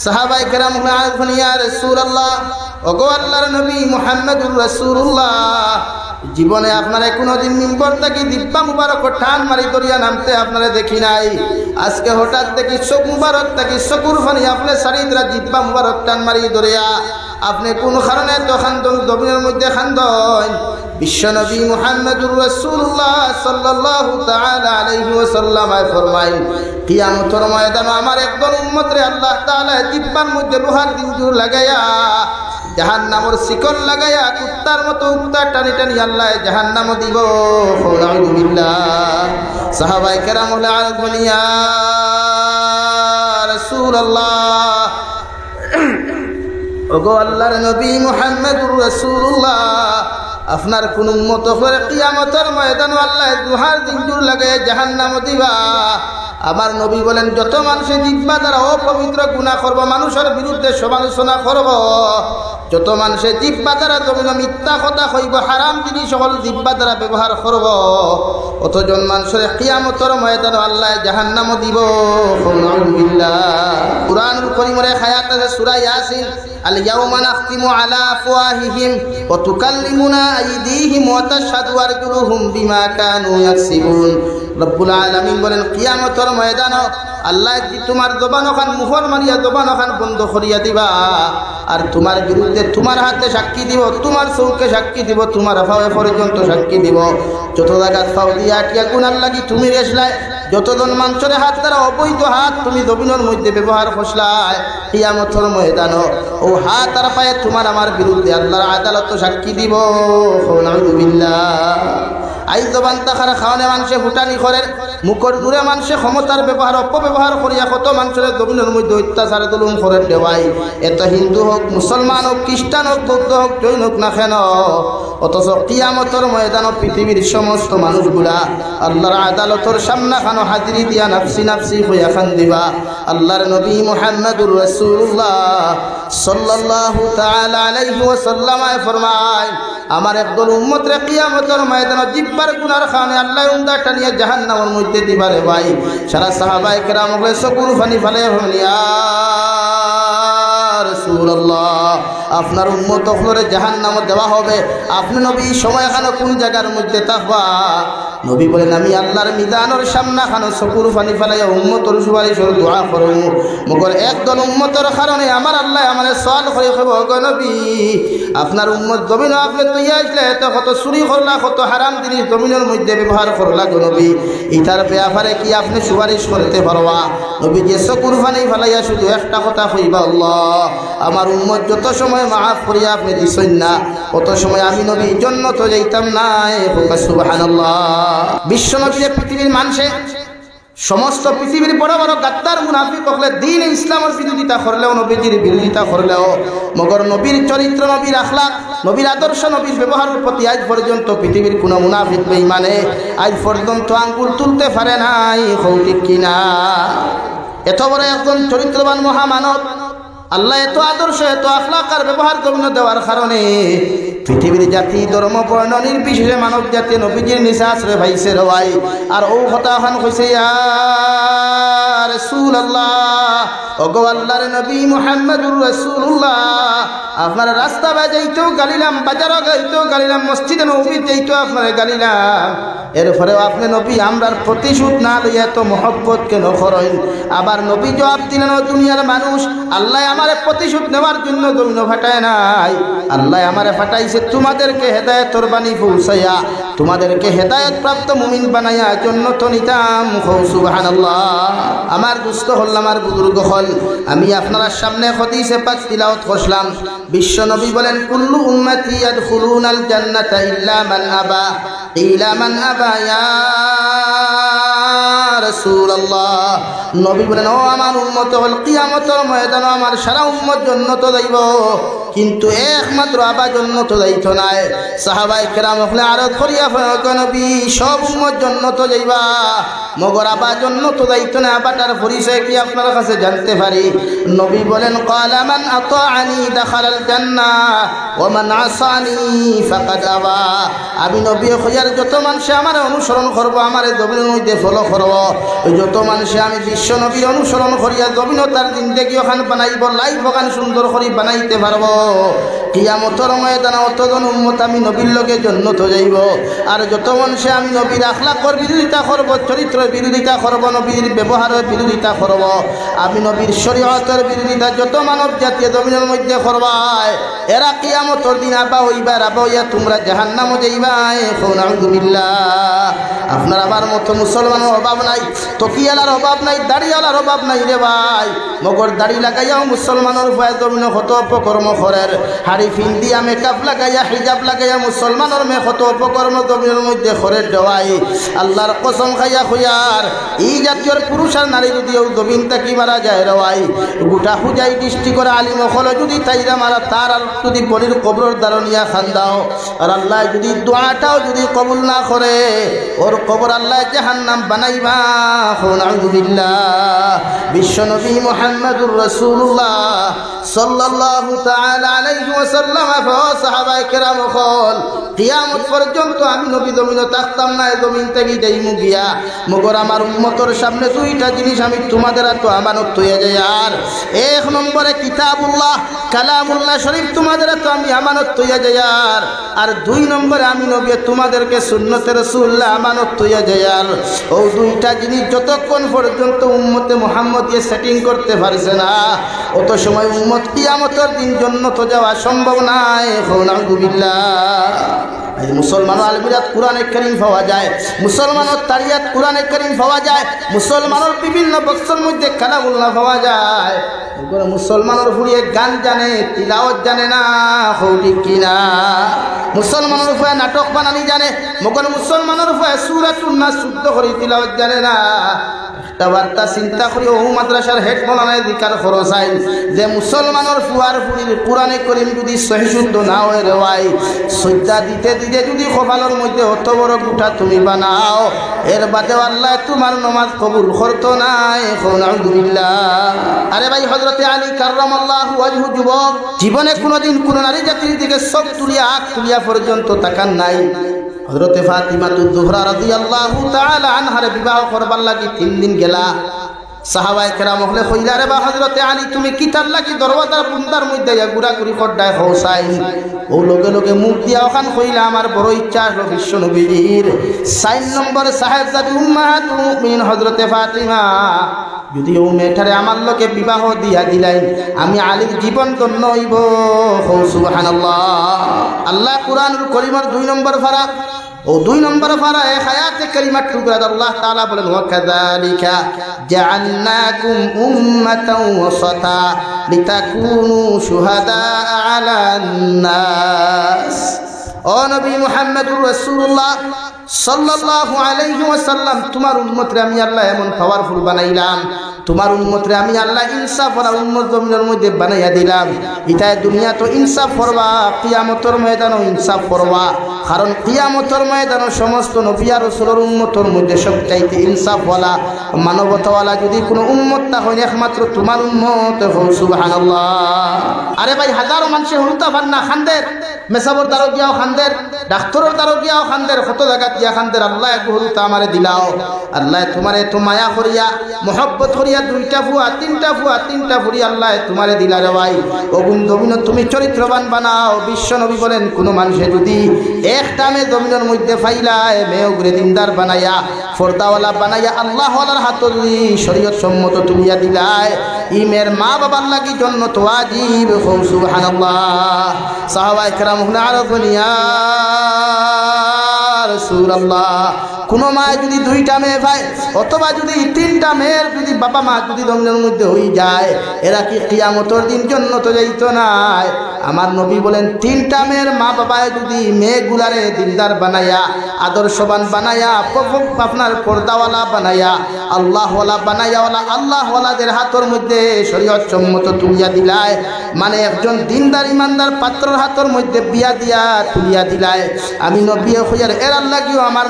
সাহাবায়ে কেরাম বলেন ইয়া রাসূলুল্লাহ, ওগো আল্লাহর নবী মুহাম্মদুর রাসূলুল্লাহ, জীবনে আপনারা কোনোদিন মিম্বর থেকে দিব্যা মুবারক টান মারি দরিয়া নামতে আপনারা দেখি নাই। আজকে হঠাৎ দেখি চোখ মুবারক থেকে চকুর ফানি আপনি সারিদরা জিব্বা মুবারক টান মারি দরিয়া আপনি কোন কারণে তো খান্দন জমিনের মধ্যে খান্দন? বিশ্বনবী মুহাম্মদুর রাসূলুল্লাহ সাল্লাল্লাহু তাআলা আলাইহি ওয়াসাল্লাম ফরমায়, কিয়ামতের ময়দানে আমার একদল উম্মতরে আল্লাহ তাআলা জিব্বার মধ্যে লোহার জিঞ্জির লাগায়া জাহান্নামের শিকল লাগায়া কুত্তার মতো উত্তা টানি টানি আল্লাহ জাহান্নামে দিব। নাউযুবিল্লাহ। সাহাবায়ে কেরাম বলেন ইয়া রাসূলুল্লাহ, ওগো আল্লাহর নবী মুহাম্মদুর রাসূলুল্লাহ, আপনার কোন উম্মত করে কিয়ামতের ময়দানে আল্লাহ লোহার জিঞ্জির লাগায়া জাহান্নামে দিবা। আমার নবী বলেন, যত মানুষে জিহ্বা দ্বারা অপবিত্র গুনাহ করব, মানুষের বিরুদ্ধে সমালোচনা করব, যত মানুষে জিহ্বা দ্বারা জমিনে মিথ্যা কথা কইব, হারাম জিনিস সকল জিহ্বা দ্বারা ব্যবহার করব, অতজন মানুষের কিয়ামতের ময়দানে আল্লাহ জাহান্নামে দিব। নাউযুবিল্লাহ। কুরআনুল কারীমের আয়াত আছে সূরা ইয়াসিন, আল ইয়াওমা নাখতিমু আলা আফওয়াহিহিম ওয়া তুকাল্লিমুনা আইদিহিম ওয়া তাশহাদু আরজুলুহুম বিমা কানু ইয়াকসিবুন। রব্বুল আলামিন বলেন, কিয়ামতের ময়দানে আল্লাহ তোমার জবান ওখান মুহর মারিয়া জবান ওখান বন্ধ করিয়া দিবা, আর তোমার বিরুদ্ধে তোমার হাতে সাক্ষী দিব, তোমার চৌকে সাক্ষী দিব, তোমার ফাওয়ে পর্যন্ত সাক্ষী দিব। যত জায়গা ফাও দিয়া আটিয়া গুনার লাগি তুমি রেসলাই, যতজন মানুষের হাত দ্বারা অবৈধ হাত তুমি জমিনের মধ্যে ব্যবহার করছলাই, কিয়ামতের ময়দানে ও হাত আর পায়ে তোমার আমার বিরুদ্ধে আল্লাহর আদালত সাক্ষী দিব। নাউযুবিল্লাহ। আই জবান তাখার খাওয়ানে মানুষে ফুটানি করে, মুখর দূরে মানুষে ক্ষমতার ব্যবহার অপব্যবহার করিয়া কত মানুষের জমিনের মধ্যে অত্যাচার জুলুম করে দেওয়াই। এত হিন্দু হোক, মুসলমান হোক, খ্রিস্টান হোক, বৌদ্ধ হোক, জৈন হোক না কেন, অথচ কিয়ামতের ময়দানে পৃথিবীর সমস্ত মানুষগুলা আল্লাহর আদালতের সামনে খানো হাজিরি দিয়া নাফসি নাফসি হইয়া খান দিবা। আল্লাহর নবী মুহাম্মদুর রাসূলুল্লাহ সাল্লাল্লাহু তাআলা আলাইহি ওয়াসাল্লাম ফরমায়, আমার একদল উম্মতরে কিয়ামতের ময়দানে জিব্বার গুনার কারণে আল্লাহ উন্দা টানিয়া জাহান্নামের মধ্যে দিবারে ভাই। সারা সাহাবায়ে কেরাম বলে চকুর পানি ফেলে ইয়া রাসূলুল্লাহ, আপনার উম্মত আপনারে জাহান্নামে দেওয়া হবে, আপনি নবী সময় খানো কোন জায়গার মধ্যে থাকবা? নবী বলেন, আমি আল্লাহর মিজানের সামনে খানো চকুর পানি ফেলাইয়া উম্মতর সুপারিশের দোয়া করব, মগর একদল উম্মতের কারণে আমার আল্লাহ আমারে সওয়াল করে কইব, গো নবী আপনার উম্মত জমিনে আপনি তৈয়া আসলে এত কত চুরি করলা, কত হারাম জিনিস জমিনের মধ্যে ব্যবহার করলা, গো নবী ইটার ব্যাপারে কি আপনি সুপারিশ করতে পারবা? নবী যে চকুর পানি ফেলাইয়া শুধু একটা কথা কইবা, আল্লাহ আমার উম্মত যত সময় মাফ করিয়া আপনি দিছেন না, কত সময় আমি নবী জান্নাতে যাইতাম না। সুবহানাল্লাহ। বিশ্ব নবী পৃথিবীর মানুষে সমস্ত পৃথিবীর বড় বড় গাদ্দার মুনাফিক হলে দিন ইসলামের বিরোধিতা করলেও, নবীজির বিরোধিতা করলেও, মগর নবীর চরিত্র, নবীর আখলাক, নবীর আদর্শ, নবীর ব্যবহারের প্রতি আজ পর্যন্ত পৃথিবীর কোনো মুনাফিক বেঈমানে আজ পর্যন্ত আঙ্গুল তুলতে পারে নাই। ঠিক কিনা? এত বড় একজন চরিত্রবান মহামানব আল্লাহ এত আদর্শ, এত আখলাক আর ব্যবহার জমিনে দেওয়ার কারণে পৃথিবীর জাতি, ধর্ম, বর্ণ নির্বিশেষে মানব জাতি নবীজির নিচে আশ্রয় পাইছে রওয়াই। আর ও কথা খান কইছে, ইয়া রাসূলুল্লাহ, ওগো আল্লাহর নবী মুহাম্মদুর রাসূলুল্লাহ, আপনার রাস্তা বাজাইতেও গালিলাম, বাজারও যাইতেও গালিলাম, মসজিদে নববীতে যাইতেও আপনারে গালিলাম, এরপরেও আপনি নবী আমরার প্রতিশোধ না লইয়া এত মহব্বত কেন করেন? আবার নবী জবাব দিলেন, দুনিয়ার মানুষ আল্লাহ আমারে প্রতিশোধ নেওয়ার জন্য জমিন ফাটায় নাই, আল্লাহ আমারে ফাটাইছে তোমাদেরকে হেদায়েতের বাণী পৌঁছাইয়া, তোমাদেরকে হেদায়েত প্রাপ্ত মুমিন বানাইয়া জান্নাত নিতাম। সুবহানাল্লাহ। আমার দুস্থ হল, আমার বুজুর্গ হল, আমি আপনার সামনে হাদিসে পাক তিলাওয়াত করলাম। বিশ্ব নবী বলেন, কুল্লু উম্মতি ইয়াদখুলুনাল জান্নাতা ইল্লা মান আবা, ইলা মান আবা ইয়া রাসূলুল্লাহ। নবী বলেন, ও আমার উম্মত হল, কিয়ামতের ময়দানে আমার সারা উম্মত জান্নাতে যাইব, কিন্তু একমাত্র আবা জান্নাতে যাইত না। সাহাবায়ে কেরাম হলে আরজ করিয়া কয়, নবী সব উম্মত জান্নাতে যাইবা, মগর আবা জান্নাতে যাইত না, আবাটার পরিচয় কি আপনার কাছে জানতে পারি? নবী বলেন, ক্বালা মান আতাআনি দাখালাল জান্নাহ ওয়া মান আসানি ফাকাদ আবা। আমি নবী কইয়ার যত মানুষ আমার অনুসরণ করব, আমার জমিনের মধ্যে ফলো করব, যত মানুষ আমি বিশ্ব নবীর অনুসরণ করিয়া জমিনতার জিন্দেগি ওখান বানাইব, লাইফ ওখান সুন্দর করে বানাইতে পারব। কিয়ামতের ময়দানে অতজন উম্মত আমি নবীর লগে জন্নত যাইব। আর যত মানুষে আমি নবীর আখলাকর বিরোধিতা করব, চরিত্রের বিরোধিতা করব, নবীর ব্যবহারের বিরোধিতা করব, আমি নবীর শরীয়তের বিরোধিতা যত মানব জাতীয় জমিনের মধ্যে করবাই, এরা কিয়ামতের দিন আবা হইবার, আবা হইয়া তোমরা জাহান্নামে যাইবাই। নাউযুবিল্লাহ। আপনার আমার মতো মুসলমানের অভাব নাই, তকিয়ালার অভাব নাই, দাড়িওয়ালার অভাব নাই রে ভাই। মগর দাড়ি লাগাইয়াও মুসলমানের ভয়ে জমিন কত অপকর্ম করেন। হাড়ি ফিন্দিয়া মেকআপ লাগাইয়া হিজাব লাগাইয়া মুসলমানের মে কত অপকর্ম জমিনের মধ্যে করে দেওয়াই। আল্লাহর কসম খাইয়া খুয়ার এই জাতীয় পুরুষ আর নারী যদিও জমিন তাকি মারা যায় রওয়াই, গোটা হুজাই দৃষ্টি করে আলিম হলে যদি তাইরা মারা তার আর যদি বলির কবর দারনিয়া খান দাও, আর আল্লাহ যদি দোয়াটাও যদি কবুল না করে, ওর কবর আল্লাহ জাহান্নাম বানাইবা। নাউযুবিল্লাহ। বিশ্বনবী মুহাম্মদুর রাসূলুল্লাহ সাল্লাল্লাহু তাআলা আলাইহি ওয়াসাল্লাম সাহাবায়ে কেরাম কল কিয়ামত পর্যন্ত আমি নবী জমিনে থাকতাম না, জমিন থেকে যাইমু গিয়া, মগর আমার উম্মতের সামনে দুইটা জিনিস আমি তোমাদের এত আমানত হয়ে যাই। আর এক নম্বরে কিতাবুল্লাহ কালামুল্লাহ শরীফ তোমাদের এত আমি আমানত হয়ে যাই। আর দুই নম্বরে আমি নবী তোমাদেরকে সুন্নতে রাসূলুল্লাহ আমানত হয়ে যাই। আর ও দুইটা জিনিস যতক্ষণ পর্যন্ত উম্মতে মুহাম্মদিয়ে সেটিং করতে পারছে না, অত সময় উম্মত কিয়ামতের দিন জান্নাত যাওয়া সম্ভব নাই। নাউযুবিল্লাহ। মুসলমান আলমিরাত কুরআনে কারীম পাওয়া যায়, মুসলমানের তারিয়াত কুরআনে কারীম পাওয়া যায়, মুসলমানের বিভিন্ন বক্সের মধ্যে কালামুল্লাহ পাওয়া যায়। মুসলমানের ফুরিয়ে গান জানে, তিলাওয়াত জানে না, হৌটি কিনা। মুসলমানের উপরে নাটক বানানি জানে, মগর মুসলমানের উপরে সূরাতুন নাস শুদ্ধ করে তিলাওয়াত জানে না। বার্তা চিন্তা করি ও মাদ্রাসার হেড মৌলানায় জিকার খরচাই যে মুসলমানের ফুয়ার ফুরির কোরআনে করিম যদি সহি শুদ্ধ না হয় রে ভাই, সজ্জা দিতে দিতে যদি কপালের মধ্যে অত বড় গুটা তুমি বানাও, এর বাদে আল্লাহ তোমার নামাজ কবুল করতো নাই। নাউযুবিল্লাহ। আরে ভাই হযরতে আলী কাররামাল্লাহু ওয়াজহু যুবক জীবনে কোনোদিন কোন নারী জাতির দিকে চোখ তুলিয়া আখ তুলিয়া পর্যন্ত তাকান নাই। হযরতে ফাতিমাতুজ জোহরা রাদিয়াল্লাহু তাআলা আনহার বিবাহ করবার লাগি 3 দিন গেলা। সাহাবায়ে কেরাম হলে কইলা রে বা হযরতে আলী তুমি কি তার লাগি দরওয়াজার বুন্দার মধ্যে গুড়াগুড়ি করডায় হওসাই। ও লগে লগে মুখ দিয়া ওখান কইলা আমার বড় ইচ্ছা হলো বিশ্ব নবীর 4 নম্বর সাহেবজাদি উম্মাহাতুল মুমিনিন হযরতে ফাতিমা যদি ও মেয়েটারে আমার লোকে বিবাহ দিয়া দিলেন, আমি আলীর জীবন ধন্য হইব। সুবহানাল্লাহ। আল্লাহ কুরআনুল কারীমের 2 নম্বর পারা ও 2 নম্বর পারা এক আয়াতে কারিমার টুকরা আল্লাহ তাআলা বলেন ওয়া কাযালিকা জাআলনাকুম উম্মাতাও ওয়াসাতা লিতাকুনু শুহাদা আলান নাস। ও নবী মুহাম্মদুর রাসূলুল্লাহ সাল্লাল্লাহু আলাইহি ওয়াসাল্লাম তোমার উম্মতরে আমি আল্লাহ এমন পাওয়ারফুল বানাইলাম, তোমার উম্মতরে আমি আল্লাহ ইনসাফ ওয়ালা উম্মত জমিনের মধ্যে বানাইয়া দিলাম। ইতায় দুনিয়া তো ইনসাফ করবা, কিয়ামতের ময়দানও ইনসাফ করবা। কারণ কিয়ামতের ময়দানে সমস্ত নবী আর রাসূলের উম্মতের মধ্যে সবচাইতে ইনসাফ ওয়ালা মানবতাওয়ালা যদি কোনো উম্মত তা হয় একমাত্র তোমার উম্মত। সুবহানাল্লাহ। আরে ভাই হাজারো মানুষে হুলতা ফান্না খান্দের, মেসাবর দ্বারো গিয়াও খান্দের, ডাক্তারের দ্বারো গিয়াও খান্দের, কত জায়গা দিয়া খান্দের। আল্লাহ এক হুলতা আমারে দিলাও, আল্লাহ তোমারে তো মায়া করিয়া মহব্বত করিয়া 2টা ফুয়া 3টা ফুয়া 3টা ফুরি আল্লাহ তোমারে দিলা রে ভাই। অগুন জমিন তুমি চরিত্রবান বানাও। বিশ্ব নবী বলেন কোন মানুষে যদি একটা মেয়ে জমিনের মধ্যে ফাইলায় মেয়ে উগরে দিনদার বানাইয়া ফর্দাওয়ালা বানাইয়া আল্লাহ ওয়ালার হাত যদি শরীয়ত সম্মত তুলিয়া দিলায়, ই মেয়ের মা বাবার লাগি জান্নাত ওয়াজিব। সুবহানাল্লাহ। সাহাবায়ে কেরাম হুনা আরফনিয়া রাসূলুল্লাহ কোনো মা যদি 2টা মেয়ে পায় অথবা যদি 3টা মেয়ের যদি বাবা মা যদি জমিনের মধ্যে হয়ে যায়, এরা কি কিয়ামতের দিন জান্নাত যাইতো না? আমার নবী বলেন 3টা মেয়ের মা বাবায় যদি মেয়েগুলারে দিনদার বানায়া আদর্শবান বানায়া আপনার পর্দাওয়ালা বানায়া আল্লাহওয়ালা বানায়া আল্লাহওয়ালাদের হাতের মধ্যে শরীয়ত সম্মত তুলিয়া দিলায়, মানে একজন দিনদার ইমানদার পাত্রর হাতের মধ্যে বিয়া দিয়া তুলিয়া দিলায়, আমি নবী হইয়ার এর লাগিও আমার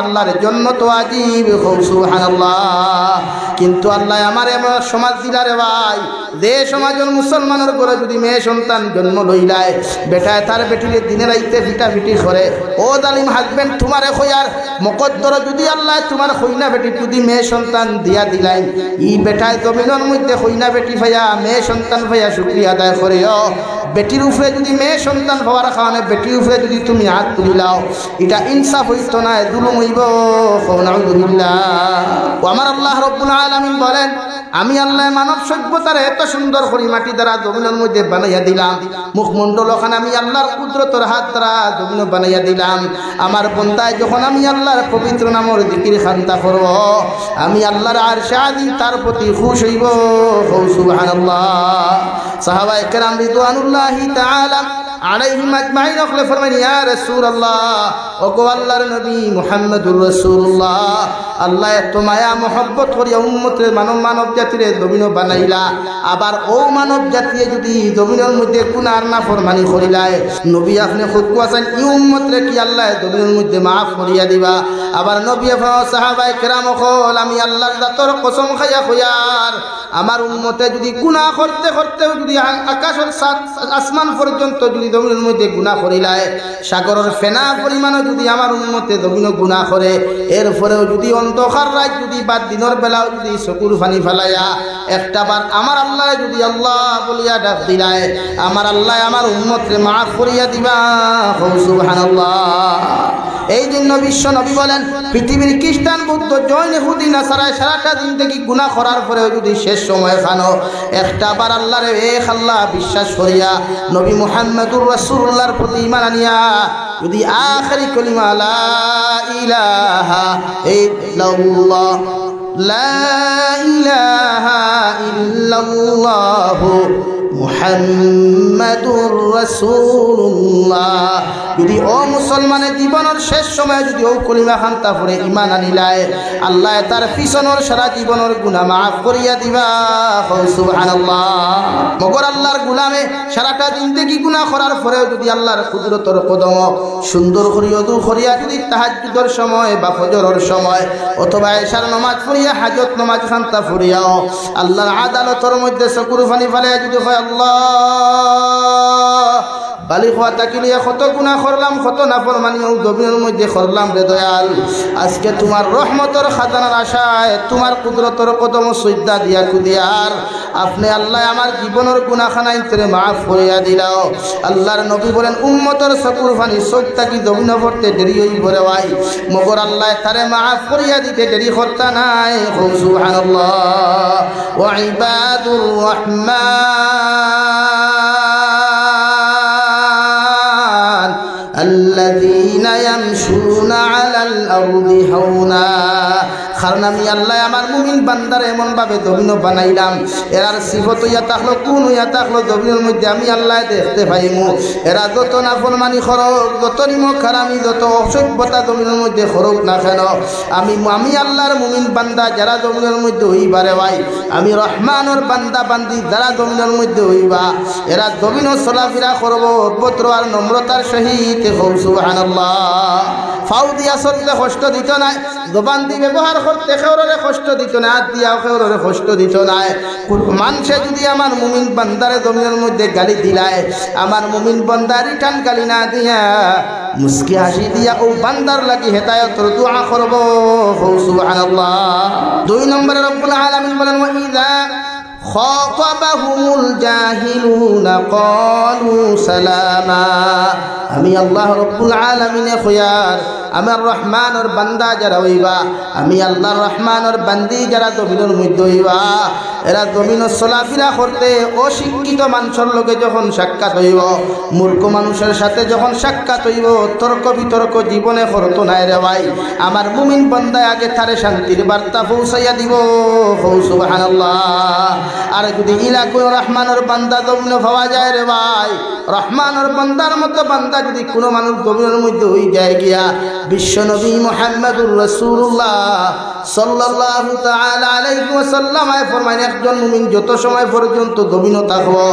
আল্লাহর জন্য তো ওয়াজিব সুবহানাল্লাহ কিন্তু আল্লাহ আমার এমন সমাজ দিলারে ভাই যে সমাজের মুসলমানের ঘরে যদি মেয়ে সন্তান জন্ম লইলায় বেটায় তার বেটিলে দিনে রাইতে ফিটাফিটি করে ও জালিম হাজবেন্ড তোমারে খয়ার মকদ্দর যদি আল্লাহ তোমার খইনা বেটি যদি মেয়ে সন্তান দিয়া দিলাই ই বেটায় জমিনের মধ্যে খইনা বেটি ভাইয়া মেয়ে সন্তান ভাইয়া শুকরিয়া আদায় করিও বেটির উপরে যদি মেয়ে সন্তান হওয়ার কারণে বেটির উপরে যদি তুমি হাত তুলিলাও এটা ইনসাফ হইতো না জুলুম হইব নাউযুবিল্লাহ ও আমার আল্লাহ রাব্বুল আলামিন বলেন আমি আল্লাহ মানব সভ্যতার এত সুন্দর করে মাটি দ্বারা জমিনের মধ্যে বানাইয়া দিলাম মুখমণ্ডল ওখানে আমি আল্লাহর কুদরতের হাত দ্বারা জমিন বানাইয়া দিলাম আমার বন্দায় যখন আমি আল্লাহর পবিত্র নামের জিকির খান্তা করব আমি আল্লাহর আরশে আজিম তার প্রতি খুশ হইব সুবহানাল্লাহ সাহাবায়ে কেরাম রিদওয়ানুল্লাহি তাআলা আলাইহিম আজমাইন ওকলে ফরমাইন ইয়া রাসূলুল্লাহ ও গো আল্লাহর নবী মুহাম্মদুর রাসূলুল্লাহ আল্লাহ এত মায়া মহব্বত করিয়া উম্মতের মানব জাতিরে জমিন বানাইলা আবার ও মানব জাতি যদি জমিনের মধ্যে গুনাহ না ফরমানি করিলায় নবী আপনি খুদ কোয়াছেন ই উম্মতরে কি আল্লাহ জমিনের মধ্যে maaf করিয়া দিবা আবার নবী সাহাবায়ে কেরাম কল আমি আল্লাহর জাতর কসম খাইয়া কইয়ার আমার উম্মতে যদি গুনাহ করতে করতে যদি আকাশের আসমান পর্যন্ত যদি জমিনের মধ্যে গুনাহ করিলায় সাগরের ফেনা পরিমাণও যদি আমার উম্মতে জমিনে গুনাহ করে এরপরেও যদি অন্ধকার রাত যদি বা দিনের বেলাও যদি চকুর পানি ফেলাইয়া একটা বার আমার আল্লাহ যদি আল্লাহ বলিয়া ডাক দিলায় আমার আল্লাহ আমার উম্মতরে maaf করিয়া দিবা সুবহানাল্লাহ এই জন্য বিশ্ব নবী বলেন পৃথিবীর খ্রিস্টান বৌদ্ধ জৈন ইহুদি নাসারা সারাটা জিন্দেগি গুনাহ করার পরেও যদি শেষ সময় খানো একটা বার আল্লাহরে এক আল্লাহ বিশ্বাস করিয়া নবী মুহাম্মদুর রাসূলুল্লাহর প্রতি ঈমান আনিয়া যদি আখেরি কলিমা লা ইলাহা ইল্লাল্লাহ লা ইলাহা ইল্লাল্লাহ মুহাম্মাদুর রাসূলুল্লাহ যদি ও মুসলমানের জীবনের শেষ সময়ে যদি ও কলিমা খান্তা পড়ে ঈমান আনিলায় আল্লাহ তার পিছনের সারা জীবনের গুনাহ maaf করিয়া দিবা সুবহানাল্লাহ মগর আল্লাহর গোলামে সারাটা জিন্দেগি গুনাহ করার পরেও যদি আল্লাহর কুদরতের কদম সুন্দর করিয়া দু করিয়া যদি তাহাজ্জুদের সময় বা ফজরের সময় অথবা ইশার নামাজ পড়িয়া হাজত নামাজ খান্তা পড়িয়াও আল্লাহর আদালতের মধ্যে চকুর পানি ফেলে যদি হয় আল্লাহ বালি খোয়া তাকিলিয়া কত গুনাহ করলাম কত নাফরমানিও জমিনের মধ্যে করলাম রে দয়াল আজকে তোমার রহমতের খাজানার আশায় তোমার কুদরতের কদম সজদা দিয়া কুদিয়ার আপনি আল্লাহ আমার জীবনের গুনাহখানা ইতরে maaf করিয়া দিলাও আল্লাহর নবী বলেন উম্মতের চকুর পানি চোখ থাকি জমিনে পড়তে দেরি হইব রে ভাই মগর আল্লাহ তারে maaf করিয়া দিতে দেরি করতা নাই সুবহানাল্লাহ ওয়া ইবাদুর রহমান الذين يمشون على الأرض هونا কারণ আমি আল্লাহ আমার মুমিন বান্দার এমন ভাবে জমিন বানাইলাম এরার সিফত ইয়া তাকলো কোন ইয়া তাকলো জমিনের মধ্যে আমি আল্লাহ দেখতে পাইমু এরা যত নাফরমানি করুক যত নিমক হারামি যত অসভ্যতা জমিনের মধ্যে করুক না কেন আমি আল্লাহর মুমিন বান্দা যারা জমিনের মধ্যে হইবারে ভাই আমি রহমানের বান্দা বান্দি যারা জমিনের মধ্যে হইবা এরা জমিন চলাফেরা করবো অভদ্র আর নম্রতার সহিত সুবহানাল্লাহ ফাউ দিয়া চলতে কষ্ট দিত নাই জবান দিয়ে ব্যবহার করতে কেউরে কষ্ট দিত না হাত দিয়া কেউরে কষ্ট দিত নাই মানুষে যদি আমার মুমিন বান্দারে জমিনের মধ্যে গালি দিলায় আমার মুমিন বান্দা রিটার্ন গালি না দিয়া মুস্কি হাসি দিয়া ও বান্দার লাগি হেদায়েতের দোয়া করব সুবহানাল্লাহ দুই নম্বরে রব্বুল আলামিন বলেন ওয়া ইযা খাতাবাহুমুল জাহিলুনা ক্বালু সালামা আমি আল্লাহ রব্বুল আলামিনে খয়ার আমার রহমানের বান্দা যারা হইবা আমি আল্লাহর রহমানের বান্দি যারা জমিনের মধ্যে হইবা এরা জমিনের চলাফেরা করতে অশিক্ষিত মানুষের লগে যখন সাক্ষাৎ হইব মূর্খ মানুষের সাথে যখন সাক্ষাৎ হইব তর্ক বিতর্ক জীবনে করতো নাই রে ভাই আমার মুমিন বান্দায় আগে তারে শান্তির বার্তা পৌঁছাইয়া দিব সুবহানাল্লাহ আর যদি ইলাকুর রহমানের বান্দা জমিনে পাওয়া যায় রে ভাই রহমানের বান্দার মতো বান্দা যদি কোনো মানুষ জমিনের মধ্যে হয়ে যায় গিয়া বিশ্বনবী মুহাম্মদুর রাসূলুল্লাহ সাল্লাল্লাহু তাআলা আলাইহি ওয়াসাল্লাম ফরমায় একজন মুমিন যত সময় পর্যন্ত জমিনে থাকবো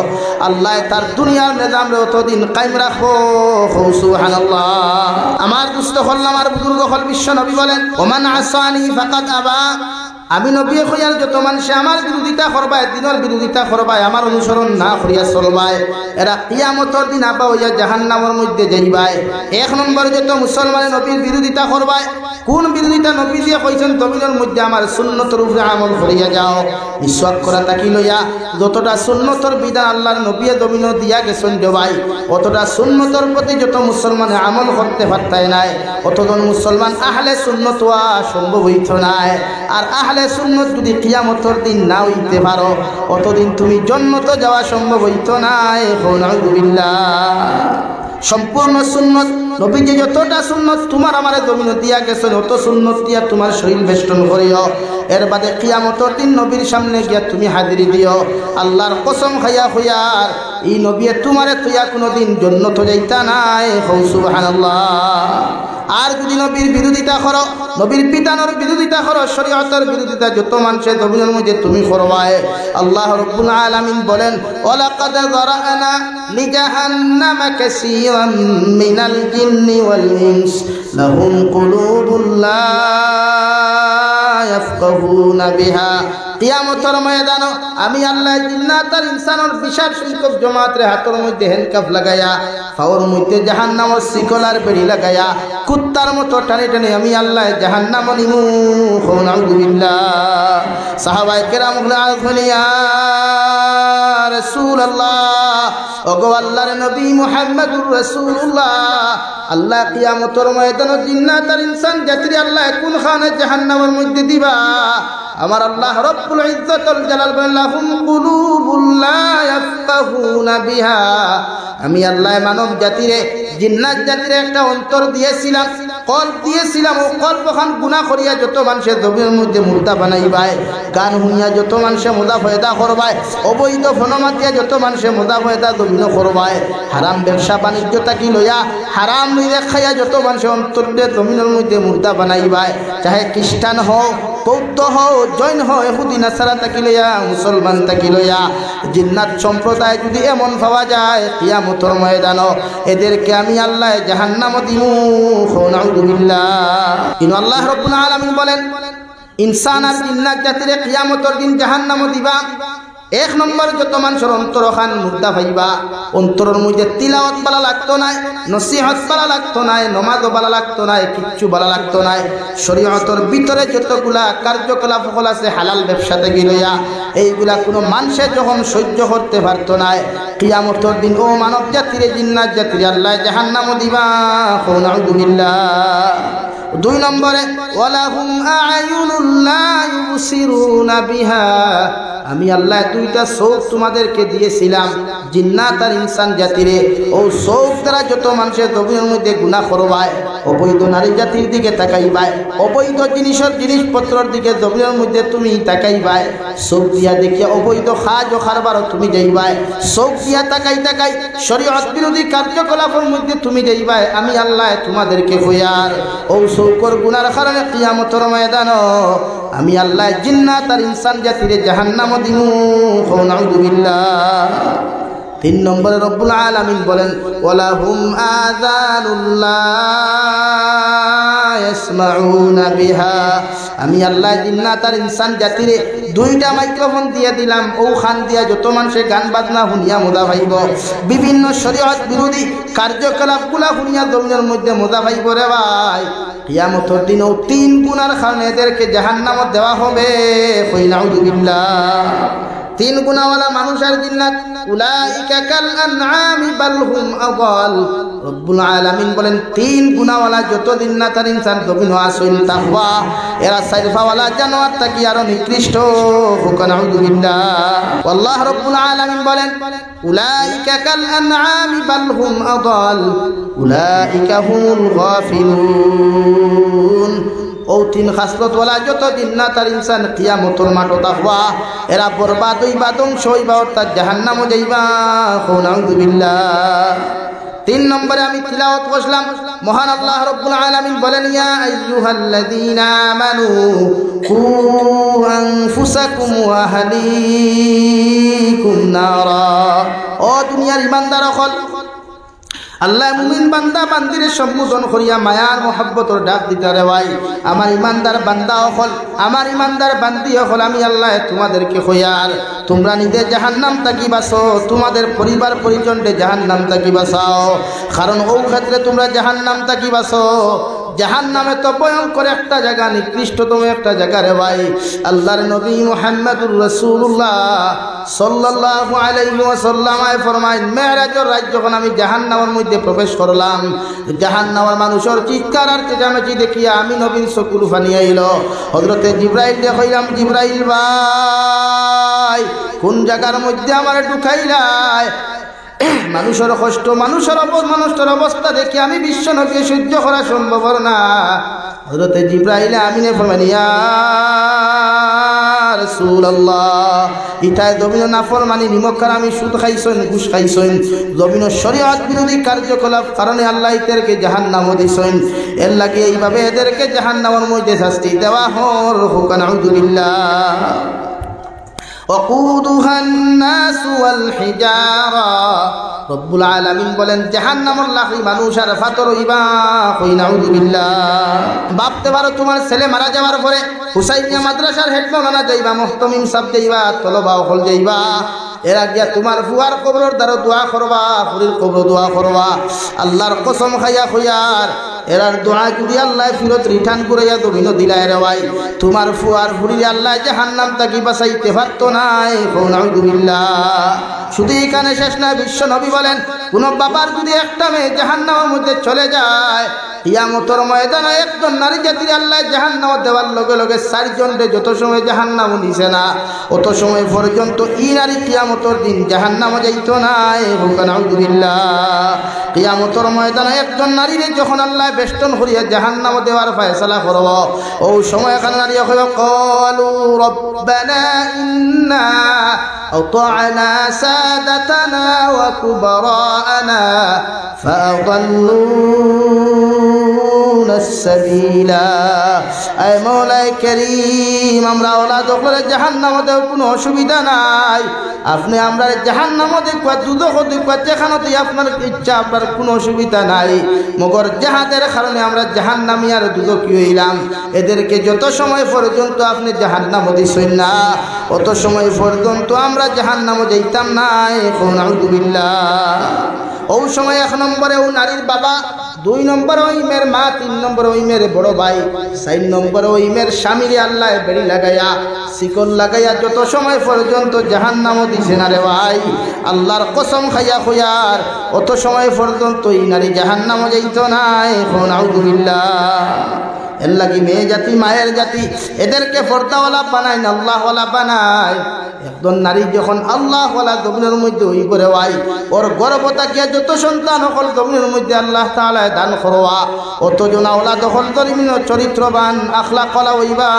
আল্লাহ তার দুনিয়ার নিজামে অতদিন কায়েম রাখবো। সুবহানাল্লাহ। আমার দুস্থ হল আমার বুজুর্গ হল বিশ্বনবী বলেন ওমান আসানি ফাকাদ আবা, আমি নবী কইয়ার যত মানুষে আমার বিরোধিতা করবায় দিনের বিরোধিতা করবায় আমার অনুসরণ না করিয়া চলবায় এরা কিয়ামতের দিন আবা হইয়া জাহান্নামের মধ্যে যাইবায়। এক নম্বর যত মুসলমানে নবীর বিরোধিতা করবায়, কোন বিরোধিতা নবী দিয়ে কইছেন জমিনের মধ্যে আমার সুন্নতের উপরে আমল করিয়া যাও। বিশ্বাস করা তাকি লইয়া যতটা সুন্নতর বিধান আল্লাহর নবী জমিন দিয়া গেছেন দেবাই অতটা সুন্নতর প্রতি যত মুসলমানে আমল করতে পারতাই নাই অতজন মুসলমান আহলে সুন্নত হওয়া সম্ভব হইত নাই। আর আহলে সুন্নত যদি কিয়ামতের দিন না হইতে পারো অতদিন তুমি জান্নাত যাওয়া সম্ভব হইত নাই। নাউযুবিল্লাহ। সম্পূর্ণ সুন্নত নবী যে যতটা সুন্নত তোমার আমার জমিন দিয়া গেছেন অত সুন্নত দিয়া তোমার শরীর বেষ্টন করিও। এর বাদে কিয়ামতের দিন নবীর সামনে গিয়া তুমি হাজিরি দিও। আল্লাহর কসম খাইয়া হইয়ার এই নবী তোমারে তুইয়া কোনোদিন জান্নাত যাইতা নাই। সুবহানাল্লাহ। আর যদি নবীর বিরোধিতা করো, নবীর বিধানের বিরোধিতা করো, শরীয়তের বিরোধিতা যত মানুষের জমিনের মধ্যে তুমি করবায় আল্লাহ রাব্বুল আলামিন বলেন ওয়ালাকাদ যারানা লিজাহান্নামা কাসীরাম মিনাল জিন্নি ওয়াল ইনস লাহুম কুলুবুন লা ইয়াফকাহুনা বিহা। কিয়ামতের ময়দানে আমি আল্লাহ জিন্নাত আর ইনসানের বিশাল সংখ্যক জামাতের হাতের মধ্যে হ্যান্ডকাফ লাগাইয়া পাওয়ার মধ্যে জাহান্নামের শিকলার বেড়ি লাগাইয়া কুত্তার মতো টানে টানে আমি আল্লাহ জাহান্নামে নিমু। নাউযুবিল্লাহ। সাহাবায়ে কেরাম বলেন ইয়া রাসূলুল্লাহ, ওগো আল্লাহর নবী মুহাম্মদুর রাসূলুল্লাহ, আল্লাহ কিয়ামতের ময়দানে জিন্নাত আর ইনসান জাতির আল্লাহ কোন খানে জাহান্নামের মধ্যে দিবা? আমার আল্লাহ রব্বুল ইজ্জতুল জালাল বলেন লাহুম কুলুবুন লা ইয়াফকাহুনা বিহা। আমি আল্লাহ মানব জাতিরে জিন্নাত জাতিরে একটা অন্তর দিয়েছিলাম, কল্প দিয়েছিলাম। ও কল্পখান গুনাহ করিয়া যত মানুষের জমির মধ্যে মুর্দা বানাইবায়, গান শুনিয়া যত মানুষে মুদা ফয়দা করবায়, অবৈধ ফনমাতিয়া যত মানুষে মুদা ফয়দা জমিন করবায়, হারাম ব্যবসা বাণিজ্য থাকি লইয়া হারাম লইয়া খাইয়া যত মানুষের অন্তর দিয়ে জমিনের মধ্যে মুর্দা বানাইবায়, চাহে খ্রিস্টান হোক, বৌদ্ধ হোক, জৈন হোক, ইহুদি নাসারা থাকি লইয়া, মুসলমান থাকি লইয়া, জিন্নাত সম্প্রদায় যদি এমন পাওয়া যায় কিয়ামতের ময়দানে এদেরকে আমি আল্লাহ জাহান্নামে দিমু। নাউযুবিল্লাহ। ইন আল্লাহ রাব্বুল আলামিন বলেন ইনসান আর জিন্নাত জাতিরে কিয়ামতের দিন জাহান্নামে দিবা। এক নম্বর যত মানুষের অন্তর খান মুর্দা ভাইবা, অন্তরের মধ্যে তিলাওয়াত বালা লাগতো নাই, নসিহত বালা লাগতো নাই, নমাজ বালা লাগতো নাই, কিচ্ছু বালা লাগতো নাই। শরীয়তের ভিতরে যতগুলা কার্যকলাপ সকল আছে হালাল ব্যবসা থেকে লইয়া এইগুলা কোনো মানুষে যখন সহ্য করতে পারতো না কিয়ামতের দিন ও মানব জাতিরে জিন্নাত জাতিরে আল্লাহ জাহান্নামে দিবা। নাউযুবিল্লাহ। দুই নম্বরে ওয়ালাহুম আ'য়ুনুন লা ইউবসিরুনা বিহা। আমি আল্লাহ দুইটা চোখ তোমাদেরকে দিয়েছিলাম জিন্নাত আর ইনসান জাতিরে। ও চোখ দ্বারা যত মানুষের জমিনের মধ্যে গুনাহ করবায়, অবৈধ নারী জাতির দিকে তাকাইবায়, অবৈধ জিনিসপত্রের দিকে জমিনের মধ্যে তুমি তাকাইবায়, চোখ দিয়া দেখিয়া অবৈধ খাজ ও খারবারও তুমি যাইবায়, চোখ দিয়া তাকাই তাকাই শরীয়ত বিরোধী কার্যকলাপের মধ্যে তুমি যাইবায়। আমি আল্লাহ তোমাদেরকে কইয়ার ও চৌকর গুনার কারণে কিয়ামতের ময়দানে আমি আল্লাহ জিন্নাত আর ইনসান জাতিরে জাহান্নামে দিমু। নাউযুবিল্লাহ। তিন নম্বরে রব্বুল আলামিন বলেন ওয়ালাহুম আযানুন লা ইয়াসমাউনা বিহা। আমি আল্লাহ জিন্নাত আর ইনসান জাতিরে দুইটা মাইক্রোফোন দিয়ে দিলাম, ও খান দিয়া যত মানুষে গান বাজনা শুনিয়া মোদা ভাইব, বিভিন্ন শরীয়ত বিরোধী কার্যকলাপগুলা শুনিয়া জমিনের মধ্যে মোদা ভাইব রে ভাই। কিয়ামতের দিনও তিন গুনার কারণে এদেরকে জাহান্নামে দেওয়া হবে। নাউযুবিল্লাহ। তিন গুনাওয়ালা মানুষ আর জিন্নাত উলাইকা কাল আনআমি বাল হুম আযাল। রব্বুল আলামিন বলেন তিন গুনাওয়ালা যত জিন্নাত আর ইনসান জমিন আসইল তাকওয়া এরা সাইফাওয়ালা জানোয়ার থাকি আরো নিকৃষ্ট। নাউযুবিল্লাহ। আল্লাহ রব্বুল আলামিন বলেন উলাইকা কাল আনআমি বাল হুম আযাল উলাইকা হুমুল গাফিলুন। ও তিন খাসলতওয়ালা যত জিন্নাত আর ইনসান কিয়ামতের মাঠে তাকওয়া এরা বরবাদ হইবা, ধ্বংস হইবা, অর্থাৎ জাহান্নামে যাইবা। নাউযুবিল্লাহ। তিন নম্বরে আমি তিলাওয়াত করলাম, মহান আল্লাহ রাব্বুল আলামিন বলেন, ইয়া আইয়ুহাল্লাযীনা আমানু কু আনফুসাকুম ওয়া আহলিকুম নারা। ও দুনিয়ার ইমানদার হল, আল্লাহ মুমিন বান্দা বান্দিরে সম্বোধন করিয়া মায়ার মহব্বতর ডাক দিতে রে ভাই, আমার ইমানদার বান্দা হল, আমার ইমানদার বান্দি হল, আমি আল্লাহ তোমাদেরকে কইয়ার তোমরা নিজে জাহান্নাম থাকি বাঁচো, তোমাদের পরিবার পরিজনকে জাহান্নাম থাকি বাঁচাও। কারণ ও ক্ষেত্রে তোমরা জাহান্নাম থাকি বাঁচো, জাহান্নামে তো ভয়ঙ্কর একটা জায়গা, নিকৃষ্টতম একটা জায়গা রে ভাই। আল্লাহর নবী মুহাম্মদুর রাসূলুল্লাহ সাল্লাল্লাহু আলাইহি ওয়াসাল্লাম ফরমায়, মেরাজের রাত যখন আমি জাহান্নামের মধ্যে প্রবেশ করলাম, জাহান্নামের মানুষের চিৎকার আর চেঁচামেচি দেখিয়া আমি নবীর চকুর পানি আইল। হযরতে জিবরাইল কইলাম, জিবরাইল ভাই কোন জায়গার মধ্যে আমার ঢুকাইলাই? মানুষের কষ্ট, মানুষের অবস্থা দেখি আমি বিশ্ব নবী সহ্য করা সম্ভব না। হযরতে জিবরাইল আমিনে ফরমানি, ইয়া রাসূলুল্লাহ, ইতায় জমিন নাফরমানি, নিমক্কার আমি সুদ খাইছেন, ঘুষ খাইছেন, জমিন শরীয়ত বিরোধী কার্যকলাপ কারণে আল্লাহ এদেরকে জাহান্নামে দিছেন। এর লাগে এইভাবে এদেরকে জাহান্নামের মধ্যে শাস্তি দেওয়া হল। হুকানাউযুবিল্লাহ। وقودها الناس والحجارة। রব্বুল আলামিন বলেন, জাহান্নামের লাকড়ি মানুষ আর পাথর হইবা। কই নাউযুবিল্লাহ। ভাবতে পারো তোমার ছেলে মারা যাওয়ার পরে হুসাইনিয়া মাদ্রাসার হেড মাওলানা যাইবা, মুহতামিম সাহেব যাইবা, তলবা হল যাইবা, এরা গিয়া তোমার ফুয়ার কবরের দ্বারা দোয়া করবা, ফুরির কবর দোয়া করবা। আল্লাহর কসম খাইয়া খুইয়ার এরার দোয়া যদি আল্লাহ ফিরত রিটার্ন করিয়া দমিন দিলায় রে ভাই, তোমার ফুয়ার ফুরির আল্লাহ জাহান্নাম তাকি বাঁচাইতে পারতো নাই। নাউযুবিল্লাহ। শুধু এখানে শেষ না, বিশ্ব নবী বলেন, কোন বাবার যদি একটা মেয়ে জাহান্নামের মধ্যে চলে যায়, কিয়ামতের ময়দানে একজন নারী জাতির আল্লাহ জাহান্নাম দেওয়ার লগে লগে চারজনকে যত সময় জাহান্নাম নিছে না, অত সময় পর্যন্ত ই নারী কিয়ামতের দিন জাহান্নামে যাইত নাই। নাউযুবিল্লাহ। কিয়ামতের ময়দানে একজন নারীরে যখন আল্লাহ বেষ্টন করিয়া জাহান্নাম দেওয়ার ফয়সালা করব, ও সময় এখানে নারী কইব, ক্বালু রব্বানা ইন্না আতা'না সাদাতানা ওয়া কুবরা'না ফাআদাল্লুনা সাবিলা। আয় মওলাই করিম, আমরা ওলাদ হলে জাহান্নামে দেওয়ার কোনো অসুবিধা নাই, আপনি আমরা জাহান্নামে দেখবা, দুদক দেখবা, যেখানে আপনার ইচ্ছা, আপনার কোনো অসুবিধা নাই। মগর জাহাদের কারণে আমরা জাহান্নামী আর দুদকি হইলাম। এদেরকে যত সময় পর্যন্ত আপনি জাহান্নামে দিছেন না, অত সময় পর্যন্ত আমরা জাহান্নামে যাইতাম না। নাউযুবিল্লাহ। ও সময় এক নম্বরে ও নারীর বাবা, দুই নম্বরে ওই মেয়ের মা, তিন নম্বরে ওই মেয়ের বড় ভাই, চার নম্বরে ওই মেয়ের স্বামীরে আল্লাহ বেড়ি লাগাইয়া শিকল লাগাইয়া যত সময় পর্যন্ত জাহান্নামে দিছে না রে ভাই, আল্লাহর কসম খাইয়া খুয়ার অত সময় পর্যন্ত এই নারী জাহান্নামে যাইত নাই। নাউযুবিল্লাহ। এর লাগি মেয়ে জাতি, মায়ের জাতি, এদেরকে পর্দাওয়ালা বানায় না, আল্লাহওয়ালা বানায়। একজন নারী যখন আল্লাহওয়ালা জমিনের মধ্যে ওই করে ভাই, ওর গর্ভতাকে যত সন্তান হল জমিনের মধ্যে আল্লাহ তাআলা দান করোয়া, অতজন আওলাদ হল দরিমিন চরিত্রবান আখলাকওয়ালা হইবা।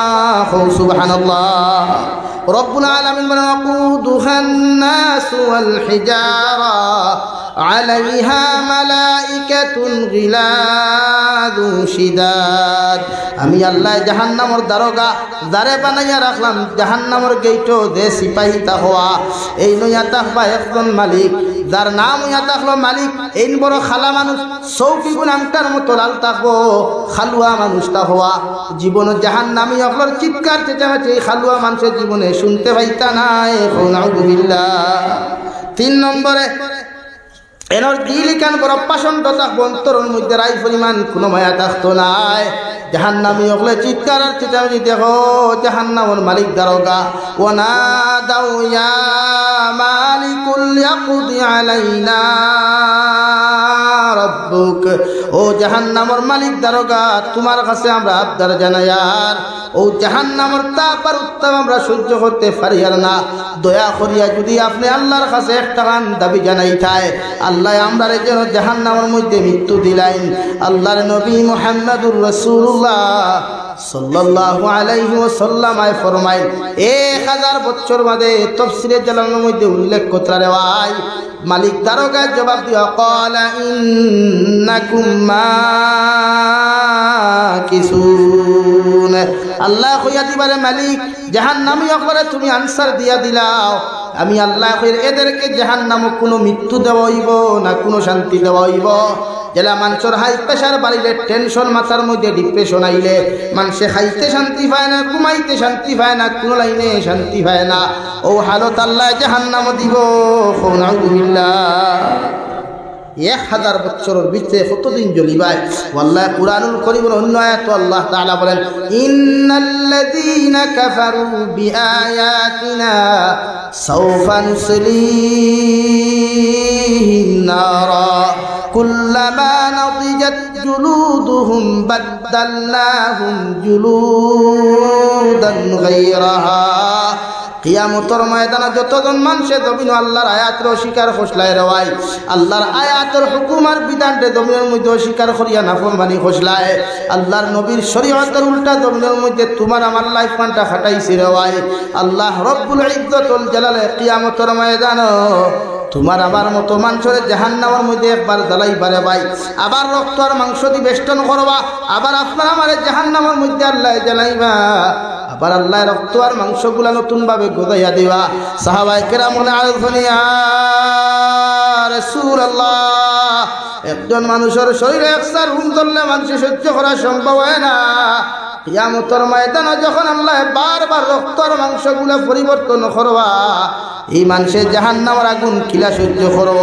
সুবহানাল্লাহ। রব্বুল আলামিন বলেন, ওয়াকুদুহান নাসু ওয়াল হিজারা আলাইহা মালাইকাতুন গিলাদু শিদাদ। আমি আল্লাহ জাহান্নামের দারোগা যারে বানাইয়া রাখলাম, জাহান্নামের গেইটো দে সিপাহী তাহওয়া, এই নইয়া তাহবা একজন মালিক, যার নাম হইয়া থাকলো মালিক। এই বড় খালা মানুষ, চৌকি গুনামটার মতো লাল থাকবো, খালুয়া মানুষ তাহওয়া। জীবন জাহান্নামী আপনার চিৎকার চেঁচামেচি এই খালুয়া মানুষের জীবনে শুনতে পাইতা নাই। নাউযুবিল্লাহ। তিন নম্বরে এনর দিলিকান বড় পাষণ্ড থাকবো, অন্তরের মধ্যে রাই পরিমাণ কোনো মায়া থাকতো নাই। জাহান্নামী হলে চিৎকার আর চেঁচামেচি দেখো জাহান্নামের মালিক দারোগা, ওয়ানাদাউ ইয়া মালিকুল ইয়াকদি আলাইনা রব্বুক। ও জাহান্নামের মালিক দারোগা, তোমার কাছে আমরা আবদার জানাই, আর ও জাহান্নামের তাপ আর উত্তাপ আমরা সহ্য করতে পারি আর না, দয়া করিয়া যদি আপনি আল্লাহর কাছে একটা গান দাবি জানাই থায়, আল্লাহ আমরা যেন জাহান্নামের মধ্যে মৃত্যু দিলাইন। আল্লাহর নবী মুহাম্মদুর রাসূলুল্লাহ সাল্লাল্লাহু আলাইহি ওয়াসাল্লাম আয় ফরমায় 1000 বছর বাদে তাফসীরে জালালের মধ্যে উল্লেখ করতে রেওয়ায় মালিক দারোগা জবাব দিয়া ক্বালা ইন্নাকুম মাকিসুন আল্লাহ কইয়া দিবারে মালিক জাহান্নামী অকরে তুমি আনসার দিয়া দিলাও আমি আল্লাহ কইর এদেরকে জাহান্নামে কোনো মৃত্যু দেওয়া হইব না কোনো শান্তি দেওয়া হইব জেলা মানুষের হাই প্রেশার বাড়িলে টেনশন মাথার মধ্যে ডিপ্রেশন আইলে মানুষে খাইতে শান্তি পায় না ঘুমাইতে শান্তি পায় না কোনো লাইনে শান্তি পায় না ও হালত আল্লাহ জাহান্নাম দিব নাউযুবিল্লাহ 1000 বছরের ভিতরে কতদিন জ্বলিবাই ওয়াল্লাহ কুরআনুল কারীমের অন্য আয়াতে আল্লাহ তাআলা বলেন ইন্নাল্লাযীনা কাফারু বিআয়াতিনা সাওফা নুসলিহিম নারা কুল্লামা নাদিজাত জুলুদুহুম বাদদালনাহুম জুলুদান গায়রাহা কিয়ামতের ময়দানে যতজন মানুষে জমিন আল্লাহর আয়াতের অস্বীকার খসলায় রওয়াই আল্লাহর আয়াতের হুকুম আর বিধানকে জমিনের মধ্যে অস্বীকার করিয়া নাফরমানি খসলায় আল্লাহর নবীর শরীয়তের উল্টা জমিনের মধ্যে তোমার আমার লাইফ পান্টা খাটাইছি রওয়াই আল্লাহ রব্বুল ইজ্জতুল জালালে কিয়ামতের ময়দানে তোমার আমার মতো মানুষের জাহান্নামের মধ্যে একবার জ্বালাই পারে ভাই আবার রক্ত আর মাংস দিয়ে বেষ্টন করবা আবার আপনার আমার জাহান্নামের মধ্যে আল্লাহ জ্বালাইবা আবার আল্লাহ রক্ত আর মাংসগুলা নতুন ভাবে গোদাইয়া দিবা সাহাবায়ে কেরাম মনে আলোচনা ইয়া রাসূলুল্লাহ একজন মানুষের শরীরে একসার হুম ধরলে মানুষ সহ্য করা সম্ভব হয় না কিয়ামতের ময়দানে যখন আল্লাহ বারবার রক্ত আর মাংসগুলা পরিবর্তন করবা এই মানুষের জাহান্নামের আগুন কিলা সহ্য করব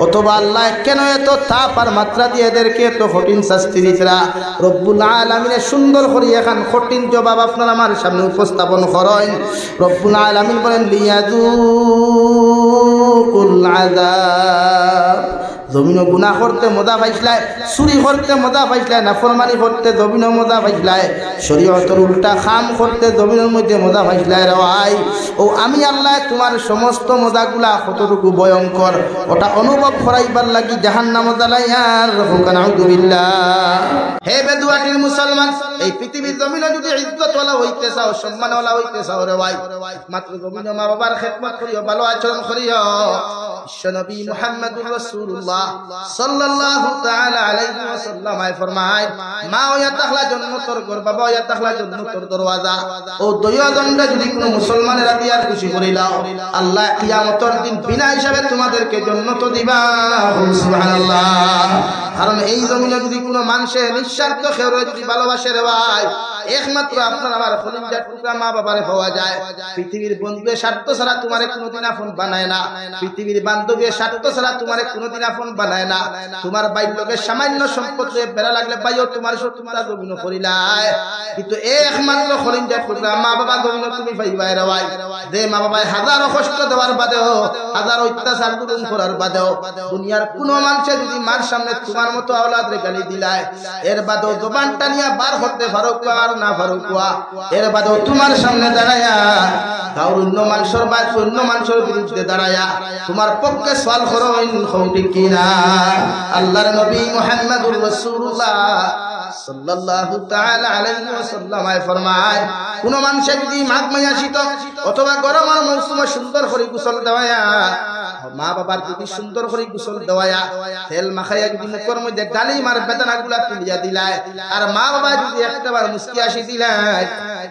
অথবা আল্লাহ কেন এত তাপ আর মাত্রা দিয়ে এদেরকে এত কঠিন শাস্তি দিতরা রব্বুল আলামিনের সুন্দর করে এখন কঠিন জবাব আপনারা আমার সামনে উপস্থাপন করেন রব্বুল আলামিন বলেন লিয়াযুকুল আযাব জমিন গুনাহ করতে মজা পাইছলায় চুরি করতে মজা পাইছলায় নাফরমানি করতে জমিন মজা পাইছলায় শরীয়তের উল্টা খাম করতে জমিনের মধ্যে মজা পাইছলায় রে ভাই ও আমি আল্লাহ তোমার সমস্ত মজাগুলা কতটুকু ভয়ঙ্কর ওটা অনুভব করাইবার লাগি জাহান্নাম জ্বালাইয়ার নাউযুবিল্লাহ হে বেদুয়াটির মুসলমান এই পৃথিবীর জমিনে যদি ইজ্জতওয়ালা হইতে চাও সম্মানওয়ালা হইতে চাও রে ভাই মাত্র জমিনে মা বাবার খেদমত করিও ভালো আচরণ করিও বিশ্বনবী মুহাম্মদুর রাসূলুল্লাহ সাল্লাল্লাহু তাআলা আলাইহি ওয়াসাল্লাম ফরমায় মা হইয়া তাখলা জান্নাতের ঘর বাবা হইয়া তাখলা জান্নাতের দরওয়াজা ও দয়া দণ্ডে যদি কোনো মুসলমানের রাদিয়ার খুশি করিলাও আল্লাহ কিয়ামতের দিন বিনা হিসাবে তোমাদেরকে জান্নাত দিবা সুবহানাল্লাহ কারণ এই জমিনে যদি কোনো মানুষের নিঃস্বার্থ খেয়রত ভালোবাসে রে ভাই একমাত্র আপনার আমার কলিজার টুকরা মা বাবারে পাওয়া যায় পৃথিবীর বন্ধুদের স্বার্থ ছাড়া তোমারে কোনোদিন আপন বানায় না পৃথিবীর বান্ধবীর স্বার্থ ছাড়া তোমারে কোনোদিন আপন বানায় না তোমার বাইর লোকের সামান্য সম্পদ বেড়া লাগলে ভাইও তোমার শত্রুতা জমিন করিলায় কিন্তু একমাত্র কলিজার টুকরা মা বাবা জমিন তুমি পাইবাই রে ভাই যে মা বাবায় হাজারো কষ্ট দেওয়ার বাদেও হাজার অত্যাচার দুর্গম করার বাদেও দুনিয়ার কোনো মানুষে যদি মার সামনে তোমার মতো আওলাদরে গালি দিলায় এর বাদেও জবানটা নিয়ে বার করতে পারো আর না পারো এর বাদেও তোমার সামনে দাঁড়ায়া কারণ অন্য মানুষের বা অন্য মানুষের বিরুদ্ধে দাঁড়ায়া তোমার পক্ষে সওয়াল করেন ঠিক কিনা আল্লাহর নবী মুহাম্মদুর রাসূলুল্লাহ সাল্লাল্লাহু তাআলা আলাইহি ওয়াসাল্লাম ফরমায় কোন মানুষ যদি মাঘ মাস আসিত অথবা গরমের মৌসুমে সুন্দর করে গোসল দেওয়া মা বাবার যদি সুন্দর করে গোসল দেওয়া তেল মাখাইয়া যদি মুখের মধ্যে গালি মার বেদনাগুলা তুলিয়া দিলায় আর মা বাবা যদি একটাবার মুস্কি আসি দিলায়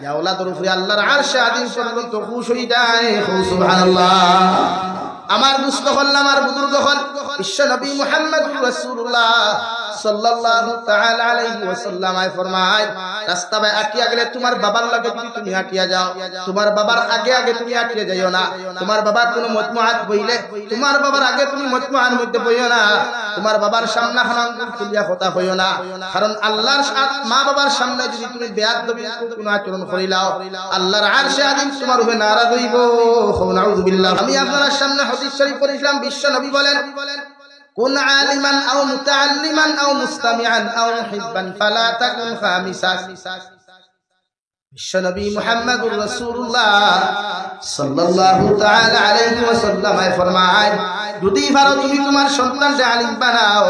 আওলাদের উপরে আল্লাহর আরশে আযীম পর্যন্ত খুশ হয়ে যায় সুবহানাল্লাহ আমার দুস্থ হল আমার বুজুর্গ হল বিশ্ব নবী মুহাম্মদ রাসূলুল্লাহ সাল্লাল্লাহু তাআলা আলাইহি ওয়াসাল্লাম ফরমায় রাস্তায় আটিয়া গেলে তোমার বাবার লগে তুমি আটিয়া যাও তোমার বাবার আগে আগে তুমি আটিয়া যাইও না তোমার বাবার কোনো মজমুআত বইলে তোমার বাবার আগে তুমি মজমুআর মধ্যে বইও না তোমার বাবার সামনে হারাম তুলিয়া কথা হইও না কারণ আল্লাহর মা বাবার সামনে যদি তুমি বেয়াদবি কোনো আচরণ করিলাও আল্লাহর আরশে আযীম তোমার উপরে নারাজ হইব নাউযুবিল্লাহ আমি আপনার সামনে হাদিস শরীফ পড়িলাম বিশ্ব নবী বলেন কুন আলিমান আও মুতাআল্লিমান আও মুস্তামিআন আও মুহিব্বান ফালা তাকুন খামিসাস বিশ্বনবী মুহাম্মদুর রাসূলুল্লাহ সাল্লাল্লাহু তাআলা আলাইহি ওয়াসাল্লাম ফরমায়, যদি পারো তুমি তোমার সন্তানকে আলিম বানাও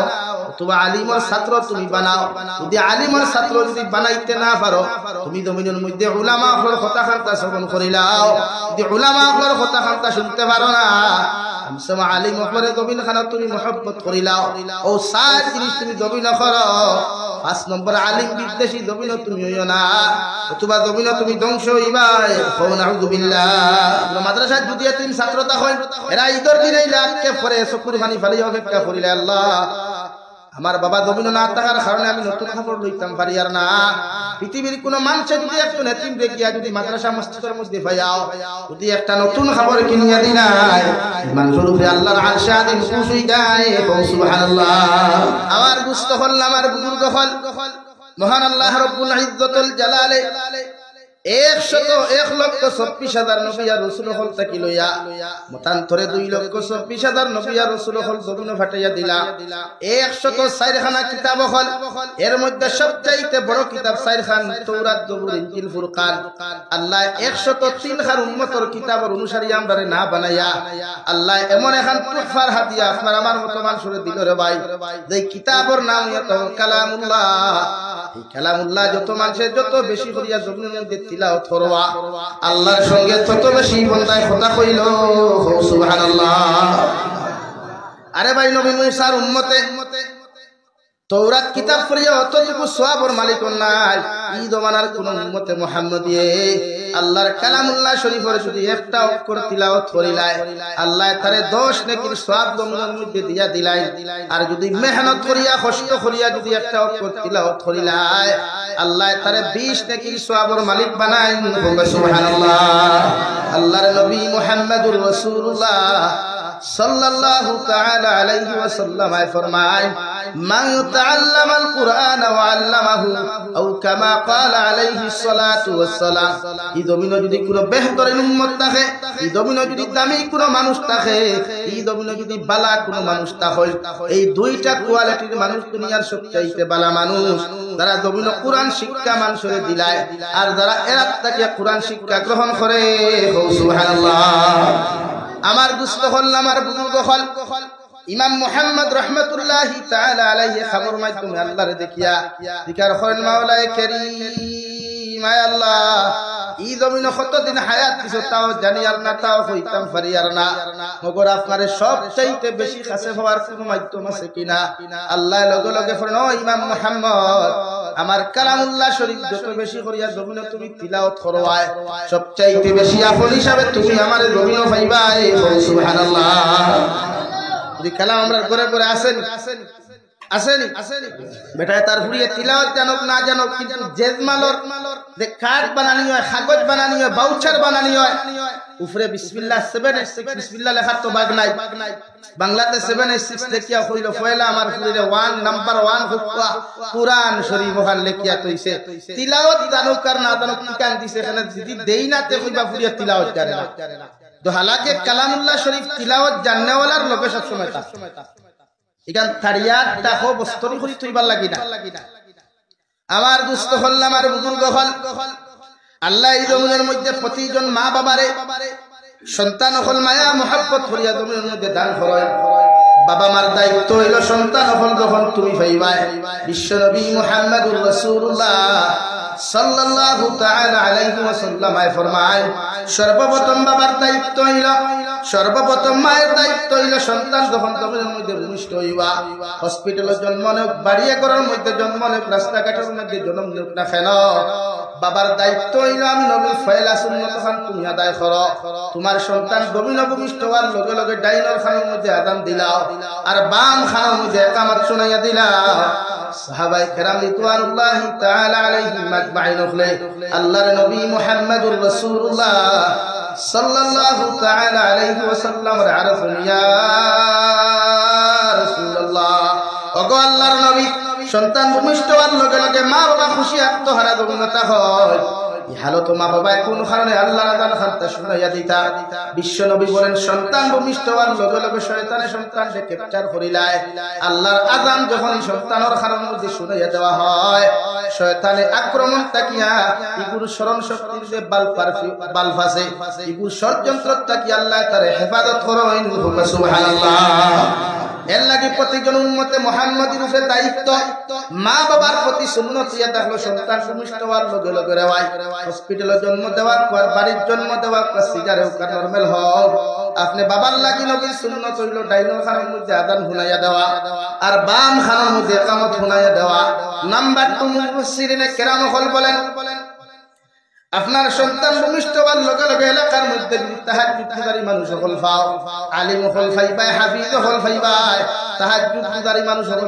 অথবা আলিমের ছাত্র তুমি বানাও। যদি আলিমের ছাত্র যদি বানাইতে না পারো, তুমি জমিনের মধ্যে উলামা হওয়ার কথা খান্তা শ্রবণ করিলাও। যদি উলামা হওয়ার কথা খান্তা শুনতে পারো না, আমসমা আলিম হওয়ার জমিন খানা তুমি মহব্বত করিলাও। ও সাত জিনিস তুমি জমিন করো। ৫ নম্বর আলিম বিদ্বেষী জমিন তুমি হইও না, অথবা জমিন তুমি ধ্বংস হইবাই। নাউযুবিল্লাহ। মাদ্রাসা যদি এতিম ছাত্রতা হয়, এরা ঈদের দিনে লাখকে পরে চকুর পানি ফালি অপেক্ষা করিলে, আল্লাহ আমার বাবা জমিন না থাকার কারণে আমি নতুন খবর লইতাম পারি আর না। পৃথিবীর কোন মানুষে যদি একজন এতিম দেখিয়া যদি মাদ্রাসা মসজিদের মধ্যে পাইয়াও, যদি একটা নতুন খবর কিনিয়া দিনাই, মানুষের উপরে আল্লাহর আরশ আযীম খুশ হই যায়। সুবহানাল্লাহ। আমার বুঝত হল, আমার বুজুর্গ হল, মহান আল্লাহ রব্বুল ইজ্জতুল জালালে ১,১২৪,০০০ নবী আর রাসূল হল তাকি লইয়া মতান্তরে ২,২৪,০০০ নবী আর রাসূল হল জমিন ফাটাইয়া দিলা। ১০৪ খানা কিতাব হল, এর মধ্যে সবচাইতে বড় কিতাব ৪ খান, তাওরাত, জবুর, ইনজিল, ফুরকান। আল্লাহ ১০৩ খান উম্মতের কিতাবের অনুসারী আমরারে না বানাইয়া আল্লাহ এমন এখন তুফার হাদিয়া আপনার আমার মত মানুষের দিল রে ভাই, যে কিতাবের নাম কালামুল্লাহ। এই কালামুল্লাহ যত মানুষের যত বেশি করিয়া জমিনের মধ্যে তিলাওয়াত করবা, আল্লাহর সঙ্গে তত বেশি বন্দায় কথা কইল। সুবহানাল্লাহ। আরে ভাই, নবী মুসার উম্মতে তৌরাত কিতাব পড়িয়া অতটুকু সওয়াবের মালিক নাই। এই জমানার কোন উম্মতে মুহাম্মদিয়ে আল্লাহর কালামুল্লাহ শরীফের যদি একটা অক্ষর তিলাওয়াত করিলাই, আল্লাহ তারে 10 নেকির সওয়াব জমিনের মধ্যে দিয়া দিলাই। আর যদি মেহনত করিয়া কষ্ট করিয়া যদি একটা অক্ষর তিলাওয়াত করিলাই, আল্লাহ তারে 20 নেকির সওয়াবের মালিক বানায়। সুবহানাল্লাহ। আল্লাহর নবী মুহাম্মদুর রাসূলুল্লাহ সাল্লাল্লাহু তাআলা আলাইহি ওয়াসাল্লাম ফরমায়, মান তাআল্লামাল কুরআন ওয়া আল্লামাহু আও কামা ক্বালা আলাইহিস সালাতু ওয়াস সালাম। এই জমিনে যদি কোনো বেহতরিন উম্মত থাকে, এই জমিনে যদি দামি কোনো মানুষ থাকে, এই জমিনে যদি বালা কোনো মানুষ থাকে, এই দুইটা কোয়ালিটির মানুষ দুনিয়ার সবচাইতে বালা মানুষ, যারা জমিনে কোরআন শিক্ষা মানুষের দিলায় আর যারা এরাত থেকে কোরআন শিক্ষা গ্রহণ করে। সুবহানাল্লাহ। আমার দুস্থ হল, আমার বুজুর্গ হল, ইমাম মুহাম্মদ রাহমাতুল্লাহি তাআলা আলাইহি খবর মাধ্যমে আল্লাহরে দেখিয়া জিকির করেন, মাওলায়ে কারীম, আয় আল্লাহ এই জমিনে কতদিন হায়াত দিছো তাও জানি আর না, তাও হইতাম পারি আর না, মগর আপনারে সবচাইতে বেশি কাছে হওয়ার কোনো মাধ্যম আছে কিনা? আল্লাহ লগে লগে ফরন, ও ইমাম মুহাম্মদ, আমার কালামুল্লাহ শরীফ যত বেশি করিয়া জমিনে তুমি তিলাওয়াত করবাই, সবচাইতে বেশি আপন হিসাবে তুমি আমারে জমিনে পাইবাই। সুবহানাল্লাহ। যদি কালাম আমরা ঘরে ঘরে আসেন আসেনি বেটা, তার ফুরিয়ে তিলাওয়াত জানক না জানক, কিন্তু জেজমালর যে কার্ড বানানি হয়, কাগজ বানানি হয়, বাউচার বানানি হয়, উপরে বিসমিল্লাহ 786 বিসমিল্লাহ লেখার তো বাগ নাই। বাংলাতে 786 লেখিয়া হইল পয়লা আমার ফুরিয়ে 1 নাম্বার 1 হুকুয়া কুরআন শরীফ ওখান লেখিয়া তইছে। তিলাওয়াত জানুক আর না জানুক কিকান দিছে, এখানে যদি দেই না তে কইবা ফুরিয়ে তিলাওয়াত জানে না। তো হালাকে কালামুল্লাহ শরীফ তিলাওয়াত জাননেওয়ালার লোকে সব সময় তা এখান তারিয়াত তাকো বস্তরি করি থইবার লাগি না। আমার দুস্থ হল, আমার বুজুর্গ হল, আল্লাহ এই জমিনের মধ্যে প্রতিজন মা বাবারে সন্তান হল মায়া মহব্বত করিয়া জমিনের মধ্যে দান করেন। বাবা মার দায়িত্ব হইল সন্তান হল যখন তুমি পাইবাই। বিশ্বনবী মুহাম্মদুর রাসূলুল্লাহ সাল্লাল্লাহু তাআলা আলাইহি ওয়াসাল্লাম ফরমায়, সর্বপ্রথম বাবার দায়িত্ব হইল, সর্বপ্রথম মায়ের দায়িত্ব হইল সন্তান যখন জমিনের মধ্যে ভূমিষ্ঠ হইবা, হসপিটালে জন্ম নেক, বাড়িয়ে ঘরের মধ্যে জন্ম নেক, রাস্তাঘাটের মধ্যে জন্ম নেক না কেন, বাবার দায়িত্ব হইল আমি নবীর ফয়লা সুন্নাত খান তুমি আদায় করো। তোমার সন্তান জমিনে ভূমিষ্ঠ হওয়ার লগে লগে ডাইনর খানের মধ্যে আযান দিলাও আর বাম খানের মধ্যে ইকামত শুনাইয়া দিলাও। সাহাবায়ে কেরাম রিদওয়ানুল্লাহি তাআলা আলাইহিম আজমাইন হলে আল্লাহর নবী মুহাম্মদুর রাসূলুল্লাহ সাল্লাল্লাহু তাআলা আলাইহি ওয়াসাল্লাম আরফুন, ইয়া রাসূলুল্লাহ, ওগো আল্লাহর নবী, সন্তান ভূমিষ্ঠ হওয়ার লগে লগে মা বাবা খুশি আত্মহারা জমিনতা হয়, হালত মা বাবায় কোন কারণে আল্লাহর আযান খানতে শুনাইয়া দিতা। বিশ্ব নবী বলেন সন্তান ভূমিষ্ঠ হওয়ার লগে লগে শয়তানে সন্তানকে ক্যাপচার করিলায়। আল্লাহর আযান যখন সন্তানের কারণে যদি শুনাইয়া দেওয়া হয়, শয়তানে আক্রমণ তাকিয়া ইগুর স্মরণ শক্তির যে বাল ফাসে, ইগুর ষড়যন্ত্র তাকিয়া আল্লাহ তারে হেফাজত করেন। সুবহানাল্লাহ। এর লাগি প্রতিজন উম্মতে মুহাম্মাদীর উপরে দায়িত্ব মা বাবার প্রতি সুন্নত ইয়া দেখলো সন্তান ভূমিষ্ঠ হওয়ার লগে লগে রেওয়াই হসপিটালে জন্ম দেওয়ার পর বাড়ির জন্ম দেওয়ার পর সিজারে হোক নরমাল হোক, আপনি বাবার লাগি নবীর সুন্নত হইল ডাইনোর খানের মধ্যে আযান শুনাইয়া দেওয়া আর বাম খানের মধ্যে ইকামত শুনাইয়া দেওয়া। নাম্বার 2 মুফাসসিরিনে কেরাম হল বলেন আপনার সন্তান ভূমিষ্ঠ হওয়ার লগে লগে এলাকার মধ্যে তাহাজ্জুদকারী মানুষ হল পাও, আলিম হল পাইবাই, হাফিজ হল পাইবাই, তাহাজ্জুদকারী মানুষ হল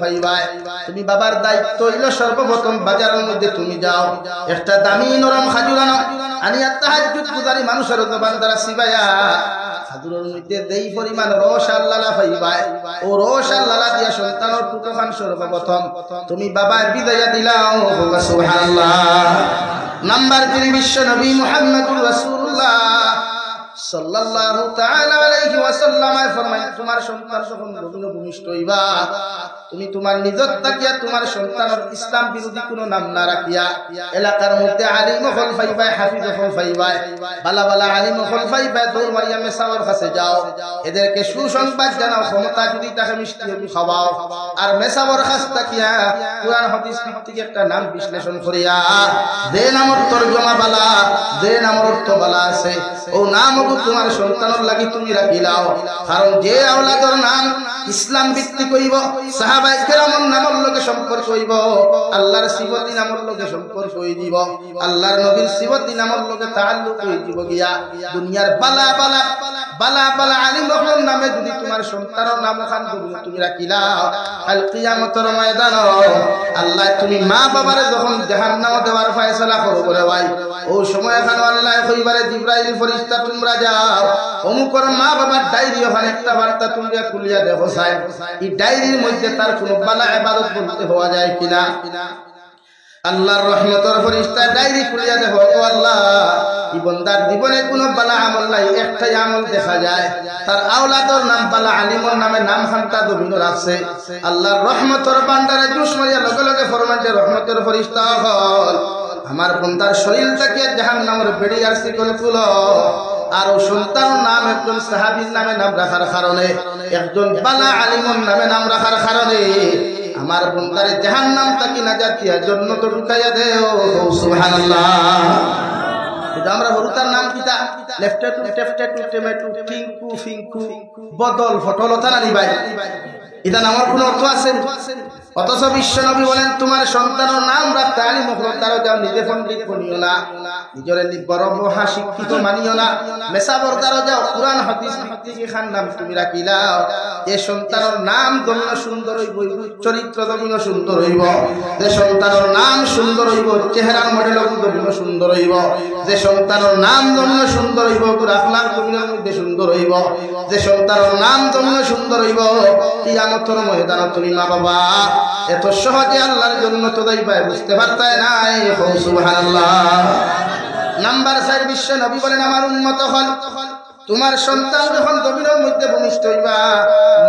পাইবাই। তুমি বাবার দায়িত্ব হইল সর্বপ্রথম বাজারের মধ্যে তুমি যাও একটা দামি নরম খাজুর আনো, আনিয়া তাহাজ্জুদকারী মানুষের জবান দ্বারা সিবাইয়া খাজুরের মধ্যে দেই পরিমাণ রস আর লালা পাইবাই। ও রস আর লালা দিয়া সন্তানের টুকু খান সর্বপ্রথম তুমি বাবা বিদায়া দিলাও। সুবহানাল্লাহ। নাম্বার 3 বিশ্ব নবী মুহাম্মদুর রাসূলুল্লাহ সাল্লাল্লাহু তাআলা আলাইহি ওয়াসাল্লাম ফরমায় তোমার সন্তান যখন ভূমিষ্ঠ হইবা তুমি তোমার নিজত তাকিয়া তোমার সন্তানের ইসলাম বিরোধী কোনো নাম না রাখিয়া এলাকার মধ্যে আলিম হল পাইবাই, হাফিজ হল পাইবাই, বালা বালা আলিম হল পাইবাই, দৌড় মারিয়া মেসাওয়ার কাছে যাও, এদেরকে সুসংবাদ জানাও, ক্ষমতা যদি তাকে মিষ্টি খাওয়াও আর মেসাওয়ার কাছ তাকিয়া কুরআন হাদিস ভিত্তিক একটা নাম বিশ্লেষণ করিয়া যে নামের তরজমা বালা, যে নামের অর্থ বালা আছে ও নাম তোমার সন্তানের লাগি তুমি রাখিলাও। কারণ যে আওলাদর নাম ইসলাম ভিত্তিক হইব, সাহাবায়ে কেরামের নামের লগে সম্পর্ক হইব, আল্লাহর সিফতি নামের লগে সম্পর্ক হইব, আল্লাহর নবীর সিফতি নামের লগে তাআল্লুক হইব গিয়া দুনিয়ার বালা বালা বালা বালা আলিম হকর নামে যদি তোমার সন্তানের নাম খান তুমি রাখিলাও, কাল কিয়ামতের ময়দানে আল্লাহ তুমি মা বাবারে যখন জাহান্নাম দেওয়ার ফয়সালা করবে ভাই, ও সময় এখানে আল্লাহ কইবারে জিবরাইল ফেরেশতা তোমরা যাও অমুকর মা বাবার ডায়েরি ওখানে একটা বার্তা তুলিয়া খুলিয়া দেখো সাহেব এই ডায়েরির মধ্যে তার কোনো বালা ইবাদত করতে হওয়া যায় কিনা। আল্লাহর রহমতের ফেরেশতা ডায়েরি খুলিয়া দেখো, ও আল্লাহ এই বান্দার জীবনে কোনো বালা আমল নাই, একটাই আমল দেখা যায় তার আওলাদর নাম বালা আলিমর নামে নাম খানটা দবিন রাখছে। আল্লাহর রহমতের বান্দারে জুস মারিয়া লগে লগে ফরমানতে রহমতের ফেরেশতা হল আমার বান্দার শরীরটাকে জাহান্নামের বেড়ি আর শিকল খুলো। আর ও সন্তান নাম একজন সাহাবীর নামে নাম রাখার কারণে, একজন বালা আলিমর নামে নাম রাখার কারণে আমার বান্দারে জাহান্নাম থেকে নাজাত দিয়া জান্নাতে ঢুকাইয়া দেও। সুবহানাল্লাহ। এটা আমরা হরুতার নাম কিতা লেফটে টু টেফটে টু টেমেটু টিঙ্কু ফিঙ্কু বদল ফটলতা না নিবাই, এটা নামের কোনো অর্থ আছে? অথচ বিশ্ব নবী বলেন তোমার সন্তানের নাম রাখতে আলিম হকতারও যাও, নিজে পণ্ডিত বনিও না, নিজের বড় মহা শিক্ষিত মানিও না, মেসাবরদারও যাও, কুরআন হাদিস ভিত্তিক খান নাম তুমি রাখিলাও। যে সন্তানের নাম দমিন সুন্দর হইব, চরিত্র দমিন সুন্দর হইব, যে সন্তানের নাম সুন্দর হইব, চেহারার মডেল দমিন সুন্দর হইব, যে সন্তানের নাম দমিন সুন্দর হইব, আখলাক দমিনের মধ্যে সুন্দর হইব, যে সন্তানের নাম দমিন সুন্দর হইব, কিয়ামতের ময়দানে তুমি মা বাবা এত সহজে আল্লাহর জন্য তো যাইবাই বুঝতে পারতাই নাই। সুবহানাল্লাহ। নাম্বার 4 বিশ্ব নবী বলেন আমার উম্মত হল তোমার সন্তান যখন জমিনের মধ্যে ভূমিষ্ঠ হইবা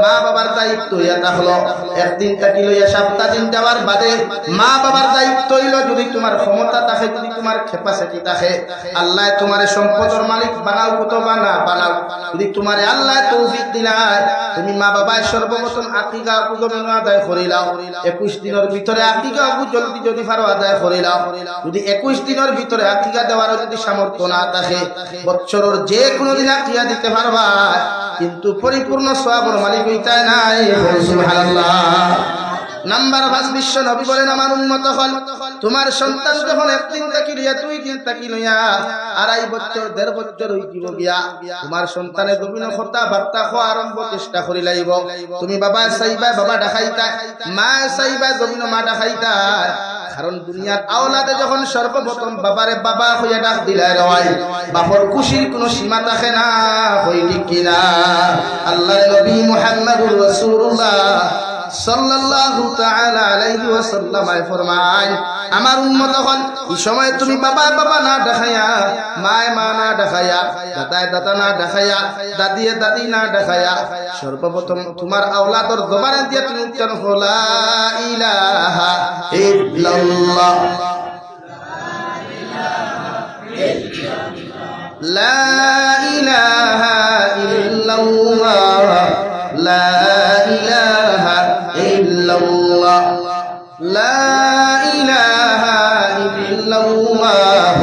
মা বাবার দায়িত্ব ইয়া থাকলো একদিন থাকি লইয়া 7 দিন যাওয়ার বাদে মা বাবার দায়িত্ব হইল যদি তোমার ক্ষমতা থাকে, যদি তোমার ক্যাপাসিটি থাকে, আল্লাহ তোমার সম্পদের মালিক বানাও কুতবা না বানাও, যদি তোমার আল্লাহ তৌফিক দিলায় তুমি মা বাবার সর্বপ্রথম আকিকা জমিন আদায় করিলাও, 21 দিনের ভিতরে আকিকা জলদি যদি পারো আদায় করিলাও, যদি 21 দিনের ভিতরে আকিকা দেওয়ার যদি সামর্থ্য না থাকে বছরের যে কোনো দিন আকিকা দিতে পারবা, কিন্তু পরিপূর্ণ সওয়াবের মালিক হইতে নাই। সুবহানাল্লাহ। নাম্বার 5 বিশ্ব নবী বলেন আমার উম্মত হল তোমার সন্তান যখন একদিন থাকি লইয়া 2 দিন থাকি লইয়া 2.5 বছর 1.5 বছর হই দিব গিয়া তোমার সন্তানের বিভিন্ন কথা বার্তা খাওয়া আরম্ভ চেষ্টা করি লাইব, তুমি বাবা সাইবা বাবা ডাকাইতা, মা সাইবা জমিন মা ডাকাইতা, কারণ দুনিয়ার আওলাদে যখন সর্বপ্রথম বাবারে বাবা হইয়া ডাক দিলাই রয় বাপর খুশির কোনো সীমা থাকে না, হই ঠিক কিনা? আল্লাহর নবী মুহাম্মদুর রাসূলুল্লাহ সাল্লাল্লাহু তাআলা আলাইহি ওয়াসাল্লাম ফরমান, আমার উম্মত হল এই সময় তুমি বাবা বাবা না দেখায়া, মায় মা না দেখায়া, দাদায় দাদা না দেখায়া, দাদিয়ে দাদি না দেখায়া, সর্বপ্রথম তোমার আওলাদর জবানে দিয়ে তুমি উচ্চারণ করো লা ইলাহা ইল্লাল্লাহ, লা ইলাহা ইল্লাল্লাহ, লা ইলাহা ইল্লাল্লাহ, লা ইলাহা ইল্লাল্লাহ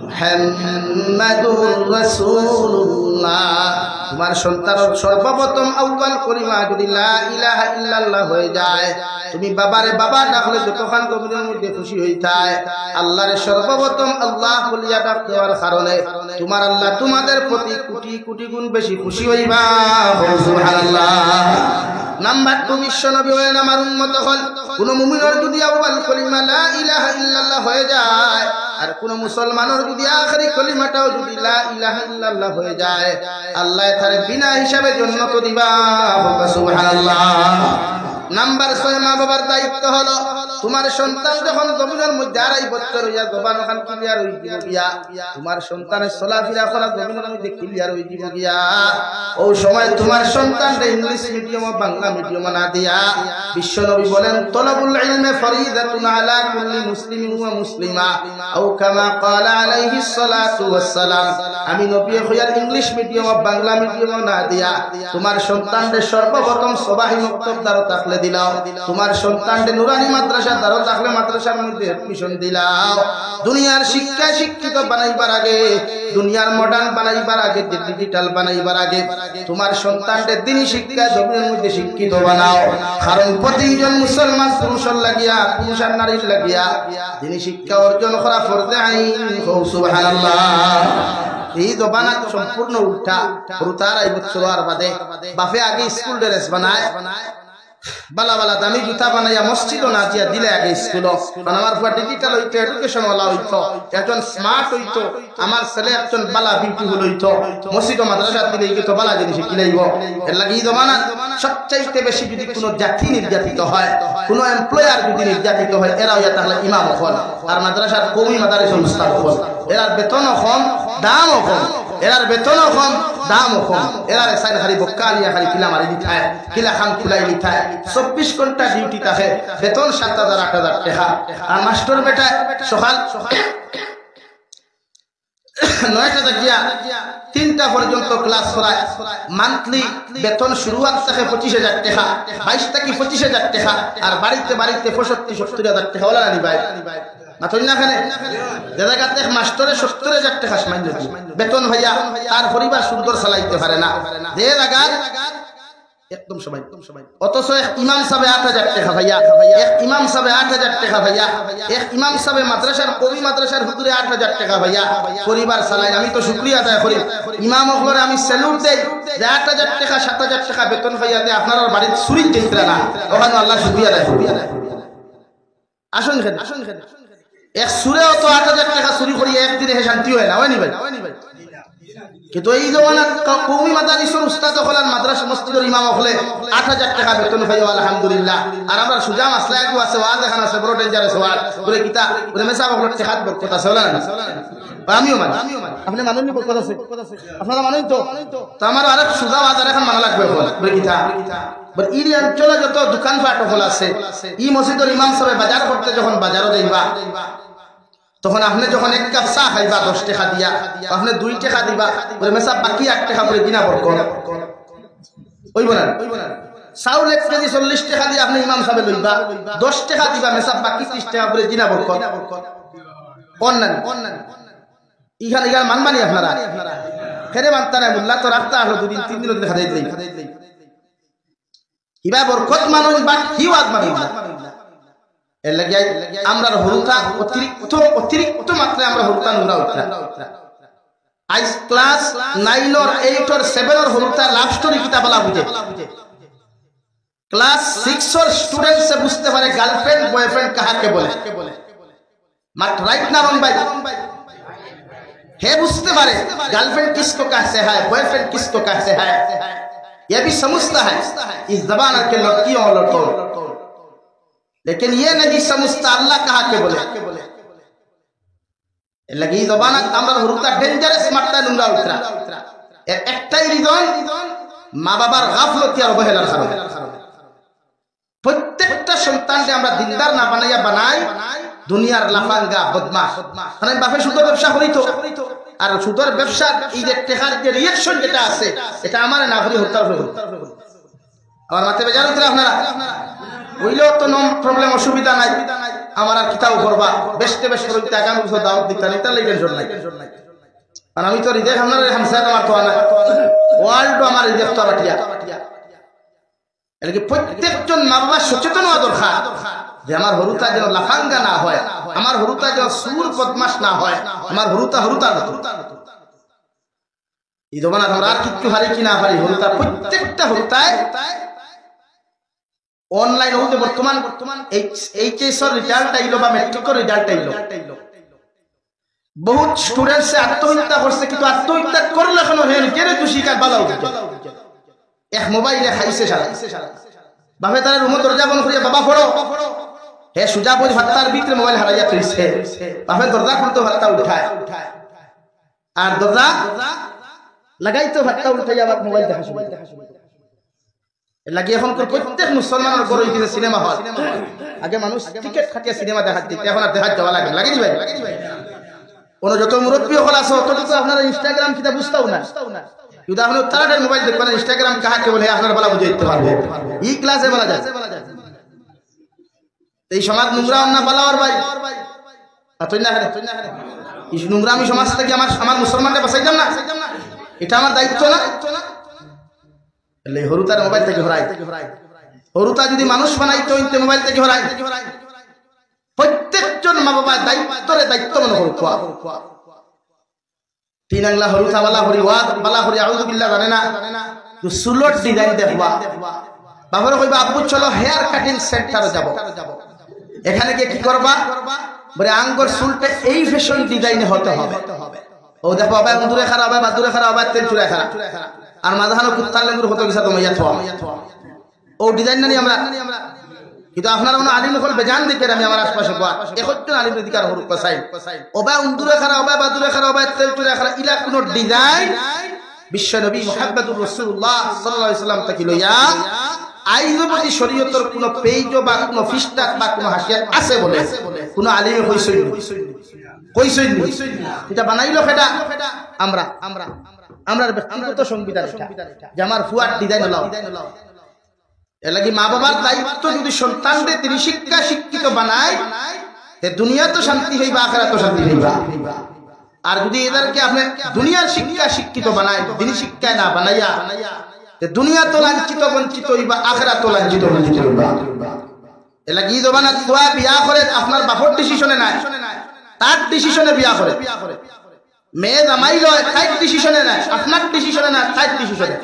মুহাম্মাদুর রাসূলুল্লাহ। তোমার সন্তানের সর্বপ্রথম আউয়াল কলিমা যদি লা ইলাহা ইল্লাল্লাহ হয়ে যায়, তুমি বাবারে বাবা ডাকলে যতক্ষণ কবিরের মধ্যে খুশি হইতায়, আল্লাহরে সর্বপ্রথম আল্লাহ বলিয়া ডাক দেওয়ার কারণে তোমার আল্লাহ তোমাদের প্রতি কোটি কোটি গুণ বেশি খুশি হইবা। সুবহানাল্লাহ। নাম্বার 2, বিশ্ব নবী হলেন আমার উম্মত হল কোন মুমিনের যদি আউয়াল কলিমা লা ইলাহা ইল্লাল্লাহ হয়ে যায়, আর কোন মুসলমানের যদি আখেরি কলিমাটাও যদি লা ইলাহা ইল্লাল্লাহ হয়ে যায়, আল্লাহ তারে বিনা হিসাবে জান্নাত দিবা। সুবহানাল্লাহ। নাম্বার 6, মা বাবার দায়িত্ব হলো তোমার সন্তান যখন জমিনের মধ্যে 2.5 বছর হইয়া জবান ওখান ক্লিয়ার হই দিব গিয়া, তোমার সন্তানের চলাফেরা করা জমিনের মধ্যে ক্লিয়ার হই দিব গিয়া, ওই সময় তোমার সন্তানকে ইংলিশ মিডিয়াম ও বাংলা মিডিয়াম না দিয়া বিশ্ব নবী বলেন তলাবুল ইলমে ফরিদাতুন আলা কুল্লি মুসলিমিন ওয়া মুসলিমা আও কামা ক্বালা আলাইহিস সালাতু ওয়াস সালাম। আমি নবী হইয়ার ইংলিশ মিডিয়াম ও বাংলা মিডিয়াম না দিয়া তোমার সন্তানকে সর্বপ্রথম সবাহি মক্তব দ্বারা তাকলে দিলাও, তোমার সন্তানকে নুরানি মাদ্রাসা দ্বারা তাকলে মাদ্রাসার মধ্যে এডমিশন দিলাও। দুনিয়ার শিক্ষা শিক্ষিত বানাইবার আগে, দুনিয়ার মডার্ন বানাইবার আগে, ডিজিটাল বানাইবার আগে তোমার সন্তানকে দ্বীনি শিক্ষা জমিনের মধ্যে শিক্ষিত বানাও। কারণ প্রতিজন মুসলমান পুরুষের লাগিয়া, পুরুষ আর নারীর লাগিয়া দ্বীনি শিক্ষা অর্জন করা ফরজে আইন। সুবহানাল্লাহ। এই জবানা সম্পূর্ণ উল্টা। তার 5 বছর আর বাদে বাপে আগে স্কুল ড্রেস বানায়, বালা বালা দামি জুতা বানাইয়া মসজিদও না দিয়া দিলে আগে স্কুল। আমার পুরা ডিজিটাল হইতো, এডুকেশন ওয়ালা হইতো, একজন স্মার্ট হইতো, আমার ছেলে একজন বালা বিউটিফুল হইতো, মসজিদ ও মাদ্রাসা দিলে গিয়ে তো বালা জিনিস কিলাইব। এর লাগি জমানা সবচাইতে বেশি যদি কোনো জাতি নির্যাতিত হয়, কোনো এমপ্লয়ার যদি নির্যাতিত হয়, এরা হইয়া তাহলে ইমাম হল আর মাদ্রাসার কওমি মাদারিসুল উস্তাদ হল। এরার বেতনও কম, দামও কম, এরার বেতনও কম, দামও কম। এরার সাইড খালি বক্কা আলিয়া খালি কিলা মারি দিতায়, কিলা খান খুলাই দিতায়, 24 ঘন্টা ডিউটি থাকে, বেতন 7,000 8,000 টাকা। আর মাস্টার বেটা সকাল 9টা থেকে 3টা পর্যন্ত ক্লাস করায়, মান্থলি বেতন শুরুয়াত থাকে 25,000 টাকা, 22 থেকে 25,000 টাকা। আর বাড়িতে বাড়িতে 65-70,000 টাকা ওলা নানি ভাই না তো না খানে জায়গাতে মাস্টারে 70,000 টাকা মাইনে বেতন ভাইয়া, তার পরিবার সুন্দর চালাইতে পারে না যে জায়গা একদম সবাই। অথচ ইমাম সাহেব 8,000 টাকা ভাইয়া, এক ইমাম সাহেব 8,000 টাকা ভাইয়া, এক ইমাম সাহেব মাদ্রাসার কওমি মাদ্রাসার হুজুরে 8,000 টাকা ভাইয়া পরিবার চালাই। আমি তো শুকরিয়া আদায় করি, ইমাম হলরে আমি স্যালুট দেই যে 8,000 টাকা 7,000 টাকা বেতন ভাইয়া দে আপনার বাড়ির চুরি দিতে না, ওখানে আল্লাহ শুকরিয়া আদায় করি। আসুন খেন এক সুরে অত 8,000 টাকা চুরি করিয়া একদিনে শান্তি হয় না, হয়নি ভাই? কিন্তু এই জমানার কওমি মাদারিসের উস্তাদ হলেন, মাদ্রাসা মসজিদের ইমাম হলে 8,000 টাকা বেতন পাই আলহামদুলিল্লাহ। আর আমরা সুজা মাসলা একটু আছে, ওয়াজ এখানে আছে, বড় ডেঞ্জারাস ওয়াজ করে কিতা করে মেসা বকলট টেকাত বরকত আছে হলা না? আমিও মানি, আপনি মানুষনি বরকত আছে, আপনারা মানুষ তো আমার আরেক সুজা ওয়াজ আর এখন মানা লাগবে বল করে কিতা। বাট এই অঞ্চলে যত দোকানপাট হল আছে, এই মসজিদের ইমাম সাহেব বাজার করতে যখন বাজারও যাইবা, তখন আপনি যখন 1 কাপ চা খাইবা 10 টাকা দিয়া, আপনি 2 টাকা দিবা বলে মেসা বাকি 8 টাকা বলে দিনা বরকত ওইব না? চাউল 1 কেজি 40 টাকা দিয়ে আপনি ইমাম সাহেব লইবা, 10 টাকা দিবা মেসা বাকি 30 টাকা বলে দিনা বরকত অন্যান। ইখানে ইখানে মানবানি আপনারা খেরে মানতা না, মোল্লা তো রাখতা হলো 2 দিন 3 দিন দেখা দেই ইবা বরকত মানুষ বা হিওয়াজ মানুষ না। এর লাগে আমরা হরুতা অতিরিক্ত মাত্রায় আমরা হরুতা নুরা উঠা। আইস ক্লাস 9 और 8 और 7 और হরুতা লাভ স্টোরি কিতাবলা বুঝে, ক্লাস 6 और স্টুডেন্ট से বুঝতে পারে গার্লফ্রেন্ড বয়ফ্রেন্ড কাহাকে বলে। মাত রাইট না রং ভাই? হে বুঝতে পারে গার্লফ্রেন্ড কিসको कहते हैं, बॉयफ्रेंड किसको कहते हैं। ये भी समझता है इस जबान के लड़कियों और लड़कों, लेकिन ये नहीं समझता अल्लाह कहा के बोले लगी जबान আমরা হুরুতা ডেঞ্জারাস মাত্রা নোংরা উতরা এর একটাই রিজন মা বাবার গাফলতি আর অবহেলার কারণে। প্রত্যেকটা সন্তানকে আমরা দিনদার না বানাইয়া বানাই দুনিয়ার লাফাঙ্গা বদমাশ। মানে বাপে সুদের ব্যবসা করিত আর সুদের ব্যবসা এই যে টেকার যে রিঅ্যাকশন যেটা আছে এটা আমার না করি হত্যা হবে। আমার মাথা বেজার উতরা আপনারা হইলেও তো নো প্রবলেম, অসুবিধা নাই, আমার আর কিতাও করবা বেশতে বেশ করতে আগামী বছর দাওয়াত দিতে নিতে লাগে টেনশন নাই। আর আমি তো রিদেখ আপনার হামসায় আমার তো না ওয়ার্ল্ড আমার রিদেখ তো বাটিয়া এলাকি প্রত্যেকজন মা বাবা সচেতন হওয়া দরকার যে আমার হরুতা যেন লাফাঙ্গা না হয়, আমার হরুতা যেন সুর বদমাশ না হয়, আমার হরুতা হরুতা এই দোকানা আমরা আর কিচ্ছু হারি কি না হারি হরুতা প্রত্যেকটা হরুতায় অনলাইন হতে বর্তমান এইচএস এর রেজাল্ট আইলো বা ম্যাট্রিক এর রেজাল্ট আইলো, বহুত স্টুডেন্টস আত্মহত্যা করছে, কিন্তু আত্মহত্যা করলে কেন হেন কেন খুশি কাজ বালা উঠে এক মোবাইলে খাইছে সারা বাপে তার রুম দরজা বন্ধ করিয়া বাবা পড়ো হে সুজা বই ভাতার ভিতরে মোবাইল হারাইয়া তুইছে, বাপে দরজা খুলতো ভাতটা উঠায় আর দরজা লাগাইতো ভাতটা উঠাইয়া আবার মোবাইল দেখা শুরু লাগে। এখন প্রত্যেক মুসলমানের ঘরে হইতেছে সিনেমা হল। আগে মানুষ টিকেট কাটিয়া সিনেমা দেখা দিত, এখন আর দেখা যাওয়া লাগে লাগে ভাই। কোন যত মুরব্বী হল আছে অতটুকু আপনারা ইনস্টাগ্রাম কিতা বুঝতাও না, কিন্তু এখন তারাদের মোবাইল দেখবেন ইনস্টাগ্রাম কাহাকে বলে আপনারা বলা বুঝে দিতে পারবে ই ক্লাসে বলা যায়। এই সমাজ নোংরা না বালাওয়ার ভাই তুই না এই নোংরা আমি সমাজ থেকে আমার মুসলমানকে বাঁচাইতাম না, এটা আমার দায়িত্ব না। হরুতার মোবাইল থেকে হরাই, হরুতা যদি মানুষ বানাইতো মোবাইল থেকে হরাই। প্রত্যেকজন মা বাবা দায়িত্ব মনে করুক। তিন আংলা হরুতা বালা হরি ওয়াদ বালা হরি আউযু বিল্লাহ জানে না, সুলট ডিজাইন দেখবা বাবারে কইবা আব্বু চলো হেয়ার কাটিং সেন্টারে যাব, এখানে গিয়ে কি করবা বলে আঙ্গুর চুলটা এই ফ্যাশন ডিজাইনে হতে হবে। ও দেখো বাবা দূরে খারাপ হবে বা দূরে খারাপ হবে তেল চুলে খারাপ আর মাঝখানে কুত্তার লেঙ্গুর হতো কিছু তোমার ও ডিজাইন না আমরা, কিন্তু আপনারা মনে আলিম হল বেজান দিকে আমি আমার আশপাশে এখন আলিম দিকার হরুক পাসাই ওবা উন্দুরে খারাপ হবে বা দূরে খারাপ হবে তেল চুলে খারাপ ইলা কোন ডিজাইন বিশ্ব নবী মুহাম্মদুর রাসূলুল্লাহ সাল্লাল্লাহু আলাইহি ওয়াসাল্লাম থেকে লইয়া আইনবতী শরীয়তের কোন পেজ বা কোন ফিস্টাক বা কোন হাসিয়াত আছে বলে কোন আলিমে কইছই এটা বানাইলো ফেডা আমরা ব্যক্তিগত সংবিধান যে আমার ফুয়ার ডিজাইন হলো। এর লাগি মা বাবার দায়িত্ব যদি সন্তানদের তিনি শিক্ষিত বানায় দুনিয়া তো শান্তি হইবা আখিরাত তো শান্তি হইবা। আর যদি এদেরকে আপনি দুনিয়ার শিক্ষিত বানায় দিনী শিক্ষায় না বানাইয়া দুনিয়া তো লাঞ্ছিত বঞ্চিত হইবা আখিরাত তো লাঞ্ছিত বঞ্চিত হইবা। এর লাগি জবানা ফুয়া বিয়া করে আপনার বাপর ডিসিশনে নাই, তার ডিসিশনে বিয়া করে। মেয়ে জামাই লয় তাই ডিসিশনে নাই, আপনার ডিসিশনে না তাই ডিসিশনে।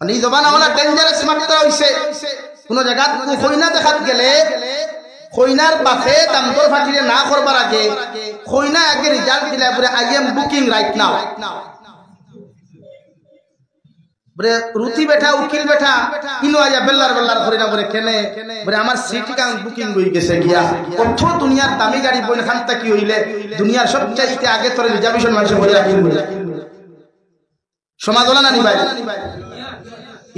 মানে এই জবান আমার ডেঞ্জারাস মাত্রা হইছে। কোন জায়গা কইনা দেখাত গেলে কইনার বাপে দামদর ফাটিরে না করবার আগে কইনা আগে রিজাল্ট দিলে পরে I am booking right now বলে রুতি বেটা উকিল বেটা কিনো আয়া বেল্লার করে না বলে কেনে বলে আমার সিটি কাউন্ট বুকিং হই গেছে গিয়া কত দুনিয়ার দামি গাড়ি বলে খানতা কি হইলে দুনিয়ার সবচাইতে আগে তোর রিজার্ভেশন মানুষ বলে রাখি সমাজ ওলা না নি ভাই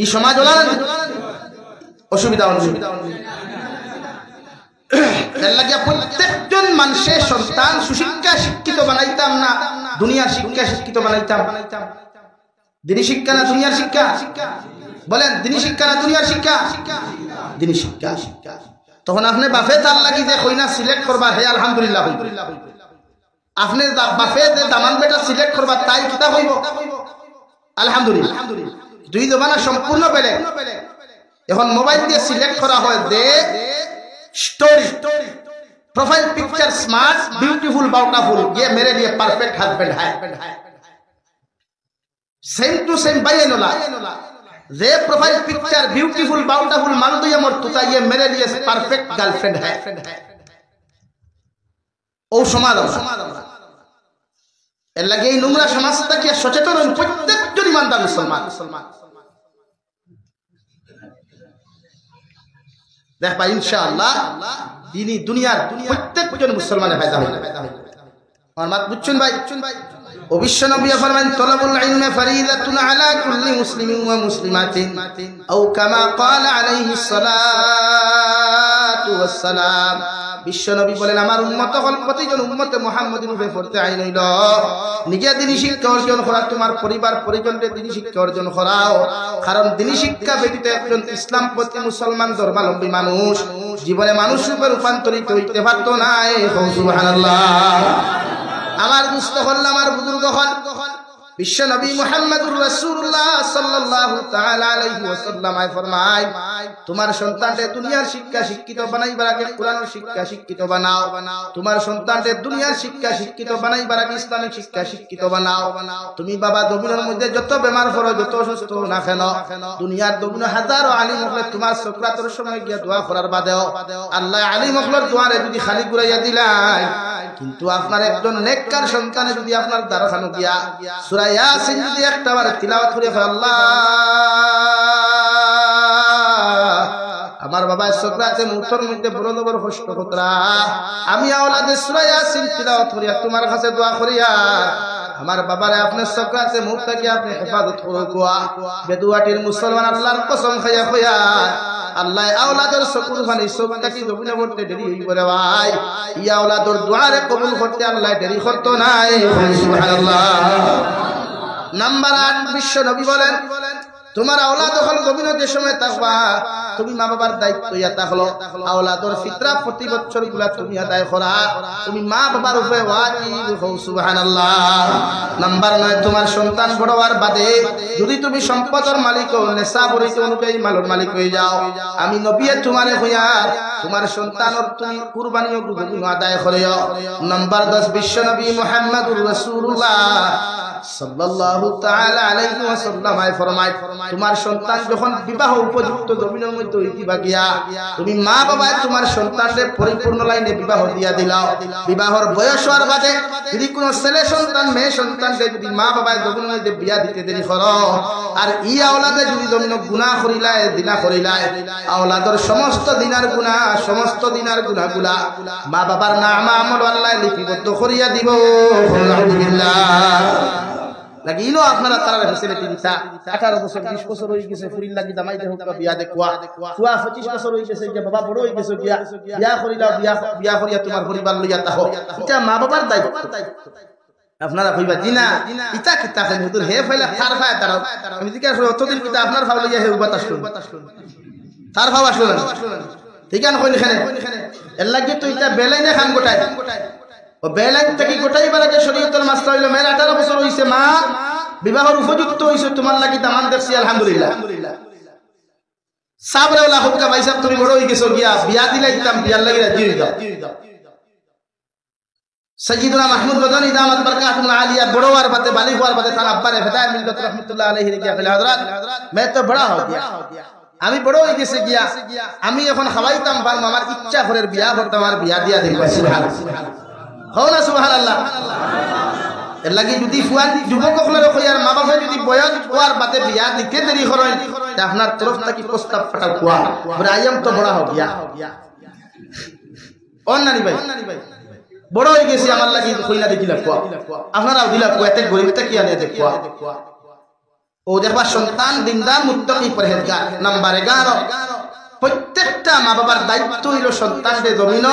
এই সমাজ ওলা না অসুবিধা এর লাগিয়া প্রত্যেকজন মানুষের সন্তান শিক্ষিত বানাইতাম না দুনিয়ার শিক্ষিত বানাইতাম। দিনী শিক্ষা না দুনিয়ার শিক্ষা বলেন, দিনী শিক্ষা না দুনিয়ার শিক্ষা? দিনী শিক্ষা। তখন আপনি বাফে তার লাগি যে কইনা সিলেক্ট করবা হে আলহামদুলিল্লাহ হইব, আপনি বাফে যে দামান বেটা সিলেক্ট করবা তাই কিতাব হইব আলহামদুলিল্লাহ। দুই জমানা সম্পূর্ণ বেলেগ। এখন মোবাইল দিয়ে সিলেক্ট করা হয় দে story profile picture smart beautiful बाउटाफुल ये मेरे लिए परफेक्ट हस्बैंड है। सेम टू सेम बायनोला ये प्रोफाइल पिक्चर ब्यूटीफुल बाउटाफुल मालदुया मर्तुता ये मेरे लिए परफेक्ट गर्लफ्रेंड है। ओ समाज এর লাগে এই নোংরা সমাজটাকে সচেতন প্রত্যেকজন ইমানদার মুসলমান দেখবা ইনশাআল্লাহ দিনই দুনিয়ার প্রত্যেকজন মুসলমানের ফায়দা হবে। আমার মাত বুঝছেন ভাই? অবশ্য নবী ফরমান তলাবুল ইলমি ফরিদাতুন আলা কুল্লি মুসলিমিন ওয়া মুসলিমাতিন আও কামা ক্বালা আলাইহিস সালাতু ওয়াস সালাম। বিশ্ব নবী বলেন আমার উম্মত হল প্রতিজন উম্মতে মুহাম্মদের উপরে পড়তে আইন হইল নিজে দিনী শিক্ষা অর্জন করা, তোমার পরিবার পরিজনকে দিনী শিক্ষা অর্জন করাও। কারণ দিনী শিক্ষা ব্যতীত একজন ইসলাম প্রতি মুসলমান ধর্মাবলম্বী মানুষ জীবনে মানুষ রূপে রূপান্তরিত হইতে পারত না। সুবহানাল্লাহ। আমার দুস্থ হল, আমার বুজুর্গ হল, বিশ্ব নবী মুহাম্মদুর রাসূলুল্লাহ সাল্লাল্লাহু তাআলা আলাইহি ওয়াসাল্লাম ফরমায় তোমার সন্তানকে দুনিয়ার শিক্ষা শিক্ষিত বানাইবার আগে কোরআনের শিক্ষা শিক্ষিত বানাও। তোমার সন্তানকে দুনিয়ার শিক্ষা শিক্ষিত বানাইবার আগে ইসলামিক শিক্ষা শিক্ষিত বানাও। তুমি বাবা দবিনের মধ্যে যত বেমার পড়ো, যত অসুস্থ না কেন, দুনিয়ার দবিন হাজারো আলিম হলে তোমার সুকরাতের সময় গিয়া দোয়া করার বাদেও আল্লাহ আলিম হলের দোয়ারে যদি খালি ঘুরাইয়া দিলাই, কিন্তু আপনার একজন নেককার সন্তানে যদি আপনার দ্বারখানো গিয়া সূরা ইয়াসিন যদি একটাবার তিলাওয়াত করে আল্লাহ আমার বাবা সুকরাতে মউতের মধ্যে বড় বড় কষ্ট কতরা, আমি আওলাদে সূরা ইয়াসিন তিলাওয়াত করিয়া তোমার কাছে দোয়া করিয়া আমার বাবারে আপনি সুকরাতে মউত থেকে আপনি হেফাজত করুয়া। বেদুয়াটির মুসলমান আল্লাহর কসম খাইয়া কইয়া আল্লাহ আওলাদের চকুর পানি চোখটা কি জমিনে পড়তে দেরি হই পড়ে ভাই, ই আওলাদর দুয়ারে কবুল করতে আল্লাহ দেরি করত নাই। সুবহানাল্লাহ। নাম্বার 8 বিশ্ব নবী বলেন তোমার আওলাদ হল গভীর যে সময় থাকবা তুমি মা বাবার দায়িত্ব ইয়া থাকলো আওলাদর ফিতরা প্রতি বছর গুলা তুমি আদায় করা, তুমি মা বাবার উপরে ওয়াজিব হও। সুবহানাল্লাহ। নাম্বার 9 তোমার সন্তান বড় হওয়ার বাদে যদি তুমি সম্পদের মালিক হও, নেশাবরী অনুযায়ী মালের মালিক হয়ে যাও, আমি নবী তোমারে কইয়া তোমার সন্তানর তুমি কুরবানিও তুমি আদায় করিও। নাম্বার 10 বিশ্ব নবী মুহাম্মদুর রাসূলুল্লাহ সাল্লাল্লাহু তাআলা আলাইহি ওয়াসাল্লাম ফরমায় তোমার সন্তান যখন বিবাহ উপযুক্ত জমিনের মধ্যে হইতিবা গিয়া তুমি মা বাবায় তোমার সন্তানকে পরিপূর্ণ লাইনে বিবাহ দিয়া দিলাও। বিবাহর বয়স হওয়ার বাদে যদি কোনো ছেলে সন্তান মেয়ে সন্তানকে যদি মা বাবায় জমিনের মধ্যে বিয়া দিতে দেরি করো আর ই আওলাদে যদি জমিন গুনাহ করিলায় দিনা করিলায়, আওলাদর সমস্ত দিনার গুনাহগুলা মা বাবার নাম আমল আল্লাহ লিপিবদ্ধ করিয়া দিব। আলহামদুলিল্লাহ। লাগি ইনো আপনারা তারা ফ্যাসিলিটি দিতা 18 বছর 20 বছর হই গেছে ফুরিল লাগি দামাইতে হোক বিয়া দেখুয়া 25 বছর হই গেছে যে বাবা বড় হই গেছে বিয়া করিলা বিয়া করিয়া তোমার পরিবার লইয়া তাহো, এটা মা বাবার দায়িত্ব। আপনারা কইবা দিনা ইতা কিতা কই হুজুর হে ফেলা তার ফায় তারা আমি জিজ্ঞাসা করি অতদিন কিতা আপনার ফাও লইয়া হে বাতাস করুন তার ফাও আসলো না ঠিক আছে কই এখানে এর লাগি তো ইতা বেলাইনে খান গোটায় ও বেলাইন থেকে গোটাইবার আগে শরীয়তের মাসলা হইলো মেয়ের 18 বছর হইছে মা বিবাহের উপযুক্ত হইছে তোমার লাগি দামান দেখছি আলহামদুলিল্লাহ। সাবরেওয়ালা হুক্কা ভাই সাহেব তুমি বড় হই গেছো গিয়া বিয়া দিলাই দিতাম বিয়ার লাগি রাজি হই যাও। সৈয়দনা মাহমুদ বদনী দামাত বরকাতুল আলিয়া বড় হওয়ার বাদে বালিগ হওয়ার বাদে তার আব্বার হেদায়েত মিলকত রহমাতুল্লাহ আলাইহি রিয়া ফিল হযরত मैं तो बड़ा हो गया, আমি বড় হই গেছে গিয়া আমি এখন খাওয়াইতাম পারম আমার ইচ্ছা করে বিয়া করতাম আর বিয়া দিয়া দেব। সুবহানাল্লাহ হও না সুবহানাল্লাহ। এর লাগি যদি ফুয়ান যুবক সকলের কইয়ার মা বাবা যদি বয়স হওয়ার বাদে বিয়া দিতে দেরি করেন তা আপনার তরফ থেকে প্রস্তাব পাঠাও কুয়া বলে আইয়াম তো বড় হো গিয়া অন্নানি ভাই বড় হয়ে গেছি আমার লাগি কইলা দেখিলা কুয়া আপনারাও দিলা কুয়া এতে গরিবটা কি আনে দেখুয়া ও দেখবা সন্তান দিনদার মুত্তাকি পরহেজগার। নাম্বার 11 প্রত্যেকটা মা বাবার দায়িত্ব হইল সন্তানদের জমিন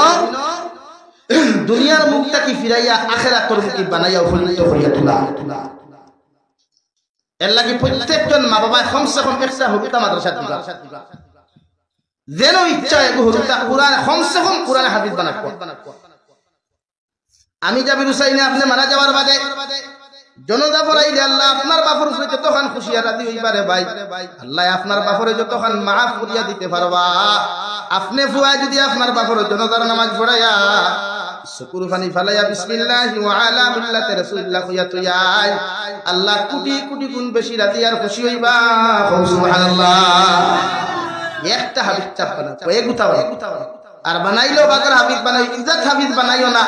দুনিয়ার মুখটাকে ফিরাইয়া আখিরাতের মুখী বানাইয়া উপনীত করিয়া তোলা। এর লাগি প্রত্যেকজন মা বাবা কমসে কম একটা হুকুতা মাদ্রাসা দিবা যেন ইচ্ছা এগো হুকুতা কুরআন কমসে কম কুরআন হাফিজ বানাকো। আমি জাবির হুসাইন আপনি মারা যাওয়ার বাদে জনতা পড়াইলে আল্লাহ আপনার বাপর উপরে যতখান খুশি রাজি হইবারে ভাই আল্লাহ আপনার বাপরে যতখান মাফ করিয়া দিতে পারবা। আপনি ফুয়া যদি আপনার বাপর জনতার নামাজ পড়াইয়া শুকুর পানি ফালাইয়া বিসমিল্লাহি ওয়া আলা মিল্লাতি রাসূলিল্লাহ কইয়া তুইয়াই আল্লাহ কোটি কোটি গুণ বেশি রাজি আর খুশি হইবা। সুবহানাল্লাহ। একটা হাবিব চাপনা কয়ে গুতাও আর বানাইলো বাগর হাবিব বানাই ইজ্জত হাবিব বানাইও না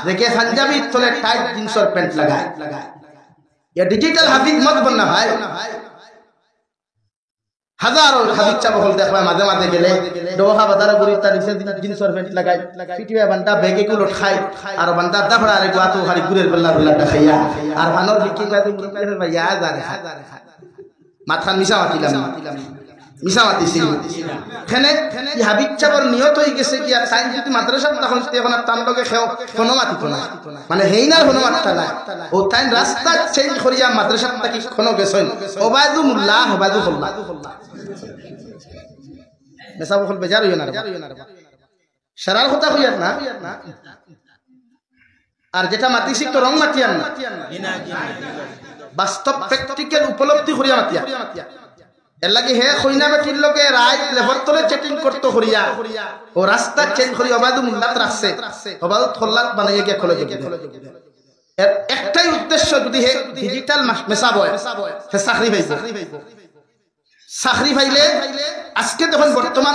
দেখে পাঞ্জাবি তলে টাইট জিন্সের প্যান্ট লাগায় ये डिजिटल हाफिज मत बनना भाई। হাজারো হাবিচ্ছা বহল দেখবা মাঝে মাঝে গেলে ডোহা বাজারে গরিব তার নিচে জিনিসের ফেট লাগাই পিটিয়ে বান্দা বেগে গুলো খাই আর বান্দা দাফড়া আরে গোয়াতো খালি গুরের বেল্লা বেল্লাটা খাইয়া আর ভানোর বিকি বাদে মুরুকের ভাইয়া জারে মাথা মিশা মাতিলাম মিশা মাতিছি খেনে হাবিচ্ছা বড় নিয়ত হয়ে গেছে কি আর সাইন যদি মাদ্রাসা তখন এখন আর তার লগে খেও কোনো মাতিত না মানে হেইনার কোনো মাত্রা নাই ও তাই রাস্তা চেঞ্জ করিয়া মাদ্রাসা থাকি কোনো গেছেন ওবায়দুল্লাহ ওবায়দুল্লাহ মেসা বকল বেজার হইয়া না সারার কথা হইয়া না আর যেটা মাতিছি তো রং মাতিয়ান না বাস্তব প্র্যাকটিক্যাল উপলব্ধি করিয়া মাতিয়া এর লাগে হে কইনা বেটির লগে রাইট লেভেল তলে চেটিং করতে করিয়া ও রাস্তা চেঞ্জ করি ওবায়দুল্লাহ রাখছে ওবায়দুল খল্লাত বানাইয়া গিয়া খলে যোগ এর একটাই উদ্দেশ্য যদি হে ডিজিটাল মেসাব হয় হে চাকরি পাইব চাকরি পাইলে আজকে যখন বর্তমান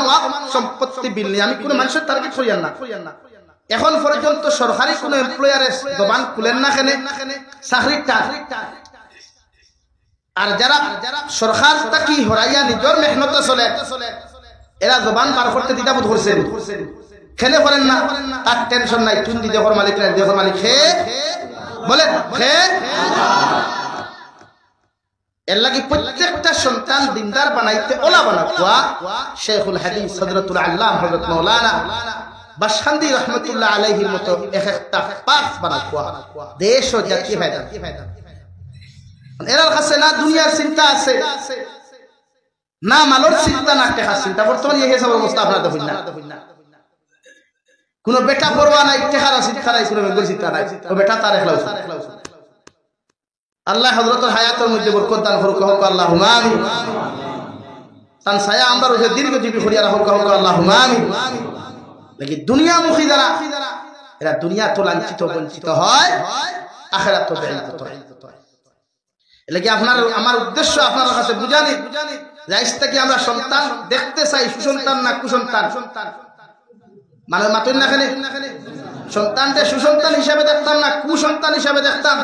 সম্পত্তি বিল নিয়ে আমি কোনো মানুষের টার্গেট করিয়ান না এখন পর্যন্ত সরকারি কোনো এমপ্লয়ারের দোকান খুলেন না কেনে চাকরির আর যারা সরকার তাকি হরাইয়া নিজের মেহনত চলে এরা জবান বার করতে দ্বিধাবোধ করছেন খেলে করেন না তার টেনশন নাই তুই দেহর মালিক নাই দেহর মালিক হে বলেন হে এর লাগি প্রত্যেকটা সন্তান দিনদার বানাইতে ওলা বানাকুয়া শেখুল হাদিস হযরতুল আল্লামা হযরত মাওলানা বাশখান্দি রাহমাতুল্লাহ আলাইহির মতো একটা পাঁচ বানাকুয়া দেশ ও জাতি ফায়দা এরার কাছে না দুনিয়ার চিন্তা আছে না মালর চিন্তা না টেকার চিন্তা বর্তমানে এই হিসাবের অবস্থা আপনাদের হইনা কোন বেটা পরোয়া নাই টেকার চিন্তা নাই কোন বেগুর চিন্তা নাই ও বেটা তার একলাও আল্লাহ হযরতের হায়াতের মধ্যে বরকত দান করুক হোক আল্লাহুম্মা আমিন তান ছায়া আমরা রোজে দীর্ঘজীবী করিয়া রাখুক হোক আল্লাহুম্মা আমিন লাগি দুনিয়ামুখী যারা এরা দুনিয়া তো লাঞ্ছিত বঞ্চিত হয় আখিরাত তো বেইজ্জত হয় এলাকি আপনার আমার উদ্দেশ্য আপনার কাছে বুঝানি যাইস্তা কি আমরা সন্তান দেখতে চাই সুসন্তান না কুসন্তান মানে মাতুন না খালি সন্তানকে সুসন্তান হিসাবে দেখতাম না কুসন্তান হিসাবে দেখতাম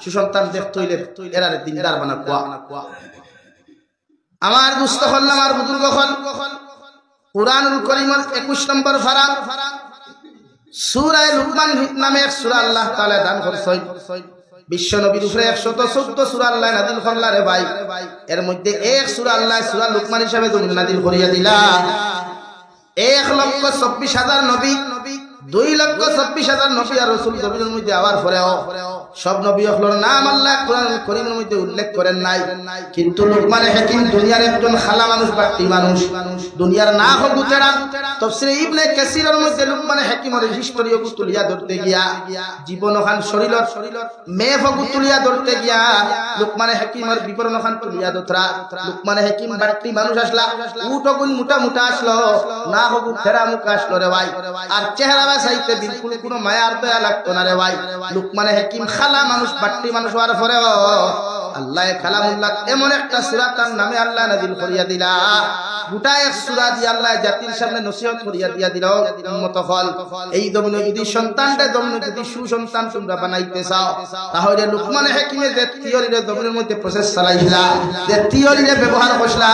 সুসন্তান দেখতে হইলে এরা দিনদার বানা কুয়া আমার দুস্থ হল আমার বুজুর্গ হল কুরআনুল কারীমের 21 নম্বর পারা সূরা লুকমান নামে এক সূরা আল্লাহ তাআলা দান করেছেন বিশ্ব নবীর উপরে 114 সূরা আল্লাহ নাযিল করলা রে ভাই এর মধ্যে এক সূরা আল্লাহ সূরা লুকমান হিসাবে নাযিল করিয়া দিলা 1,24,000 নবী 2,26,000 নবী আর রাসূল জমিনের মধ্যে আওয়ার পরেও সব নবী হলোর নাম আল্লাহ কোরআনুল কারীমের মধ্যে উল্লেখ করেন নাই কিন্তু লুকমানে হাকিম দুনিয়ার একজন খালা মানুষ বাকি মানুষ দুনিয়ার না হগুতেরা তাফসীরে ইবনে কাসিরের মধ্যে লুকমানে হাকিমের হিস্টরিও তুলিয়া ধরতে গিয়া জীবনখান শরীরত মেফগু তুলিয়া ধরতে গিয়া লুকমানে হাকিমের বিবরণখান তুলিয়া ধরা লুকমানে হাকিম বাকি মানুষ আসলা উটগুন মোটা মোটা আসলো না হগুতেরা মুখ আসলো রে ভাই আর চেহারা চাইতে বিলকুল কোনো মায়ার দয়া লাগতো না রে ভাই লুকমানে হাকিম খালা মানুষ বাট্টি মানুষ হওয়ার পরে আল্লাহ কালামুল্লাহ এমন একটা সূরা তার নামে আল্লাহ নাযিল করিয়া দিলা গোটা এক সূরা দিয়ে আল্লাহ জাতির সামনে নসিহত করিয়া দিয়া দিল উম্মত হল এই দমনে যদি সন্তানটা দমনে যদি সুসন্তান তোমরা বানাইতে চাও তাহলে লুকমান হাকিমের যে থিওরির দমনের মধ্যে প্রসেস চালাইলা যে থিওরিরে ব্যবহার করলা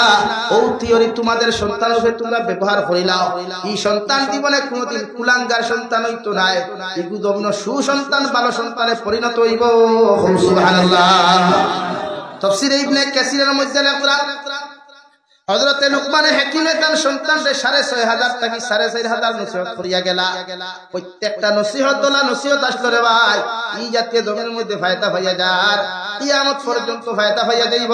ও থিওরি তোমাদের সন্তানরূপে তোমরা ব্যবহার করিলাও এই সন্তান জীবনে কোনোদিন কুলাঙ্গার সন্তান হইতো না এগু দমন সুসন্তান ভালো সন্তানে পরিণত হইব সুবহানাল্লাহ তাফসীর ইবনে কাসিরের মধ্যে লেখা হযরত লুকমান হাকিমে তার সন্তানকে 6,500 থেকে 4,500 নসিহত করিয়া গেলা প্রত্যেকটা নসিহত দলা নসিহত আসলো রে ভাই এই জাতীয় জমির মধ্যে ফায়দা হইয়া যার কিয়ামত পর্যন্ত ফায়দা হইয়া যাইব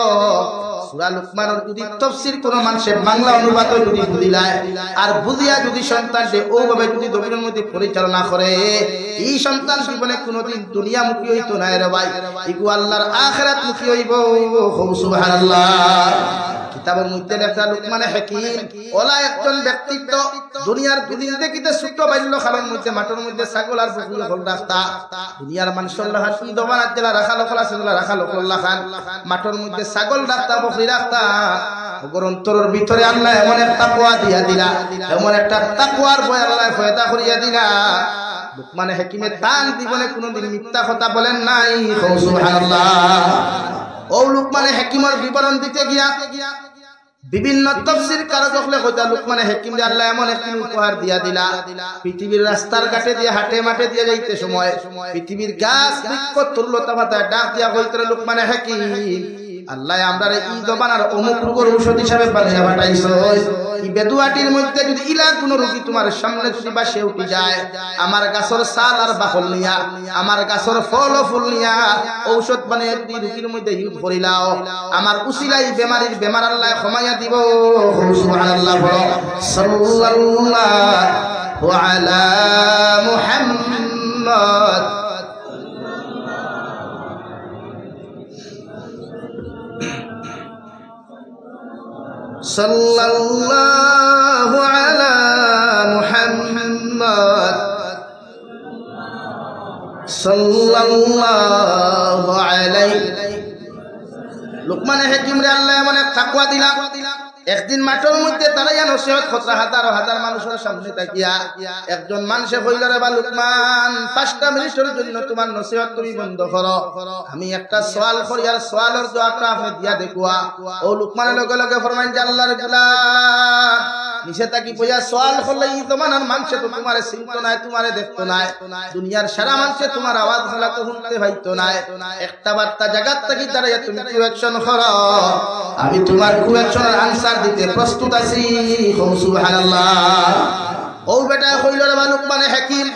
সূরা লুকমানের যদি তাফসীর কোন মানুষের বাংলা অনুবাদ যদি বুঝিলায় আর বুঝিয়া যদি সন্তানকে ওভাবে যদি জমির মধ্যে পরিচালনা করে এই সন্তান জীবনে কোনোদিন দুনিয়ামুখী হইতো না রে ভাই ইগু আল্লাহর আখিরাত মুখী হইব সুবহানাল্লাহ কিতাবের মধ্যে লেখা লুকমান হাকিম ওলা একজন ব্যক্তিত্ব দুনিয়ার দুদিন দেখিতে ছোট বাল্য খালের মধ্যে মাঠের মধ্যে ছাগল আর বকরি হল রাখতা দুনিয়ার মানুষের হাত কি দবানাত জেলা রাখা লোকলা সেগুলা রাখা লোকলা খান মাঠের মধ্যে ছাগল রাখতা বকরি রাখতা ওর অন্তরের ভিতরে আল্লাহ এমন একটা তাকওয়া দিয়া দিলা এমন একটা তাকওয়ার ভয় আল্লাহ পয়দা করিয়া দিলা লুকমান হাকিমের তার জীবনে কোনোদিন মিথ্যা কথা বলেন নাই সুবহানাল্লাহ ও লুকমানে হাকিমের বিবরণ দিতে গিয়া বিভিন্ন তাফসীর কারক হলে কইতা লুকমানে হাকিম রে আল্লাহ এমন একটি উপহার দিয়া দিলা পৃথিবীর রাস্তার ঘাটে দিয়ে হাটে মাঠে দিয়ে যাইতে সময় পৃথিবীর গাছ বৃক্ষ তুল্যতা পাতা ডাক দিয়া কইতরে লুকমানে হাকিম আল্লাহ আমরার এই জবানার অমুক রোগের ঔষধ হিসাবে বানিয়ে পাঠাইছো এই বেদুয়াটির মধ্যে যদি ইলা কোন রোগী তোমার সামনে যদি বাসে উঠে যায় আমার গাছের ছাল আর বাকল নিয়া আমার গাছের ফল ও ফুল নিয়া ঔষধ বানিয়ে যদি রোগীর মধ্যে ইউজ করিলাও আমার উসিলাই বেমারির বেমার আল্লাহ ক্ষমাইয়া দিব সুবহানাল্লাহ সাল্লাল্লাহু আলা মুহাম্মদ সাল্লাল্লাহু আলা মুহাম্মদ সাল্লাল্লাহু আলাইহি লুকমান হাকিম রে আল্লাহ এমন এক তাকওয়া দিলা একদিন মাঠের মধ্যে দাঁড়াইয়া নসিহত করতে হাজার হাজার মানুষের সামনে তাকিয়া একজন মানুষে কইল রে বা লুকমান 5টা মিনিটের জন্য তোমার নসিহত তুমি বন্ধ করো আমি একটা সওয়াল করি আর সওয়ালের জবাবটা আপনি দিয়া দেখুয়া ও লুকমানের লগে লগে ফরমান যে আল্লাহর গোলাম নিচে তাকি বইয়া সওয়াল করলে এই জমানার মানুষে তো তোমারে চিনতো না তোমারে দেখতো না দুনিয়ার সারা মানুষে তোমার আওয়াজ হলা তো শুনতে পাইতো না একটা বার্তা জায়গার থেকে দাঁড়াইয়া তুমি কুয়েকশন করো আমি তোমার কুয়েকশনের আনসার দিতে প্রস্তুত আছি সুবহানাল্লাহ ও বেটা কইল রে লুকমান হাকিম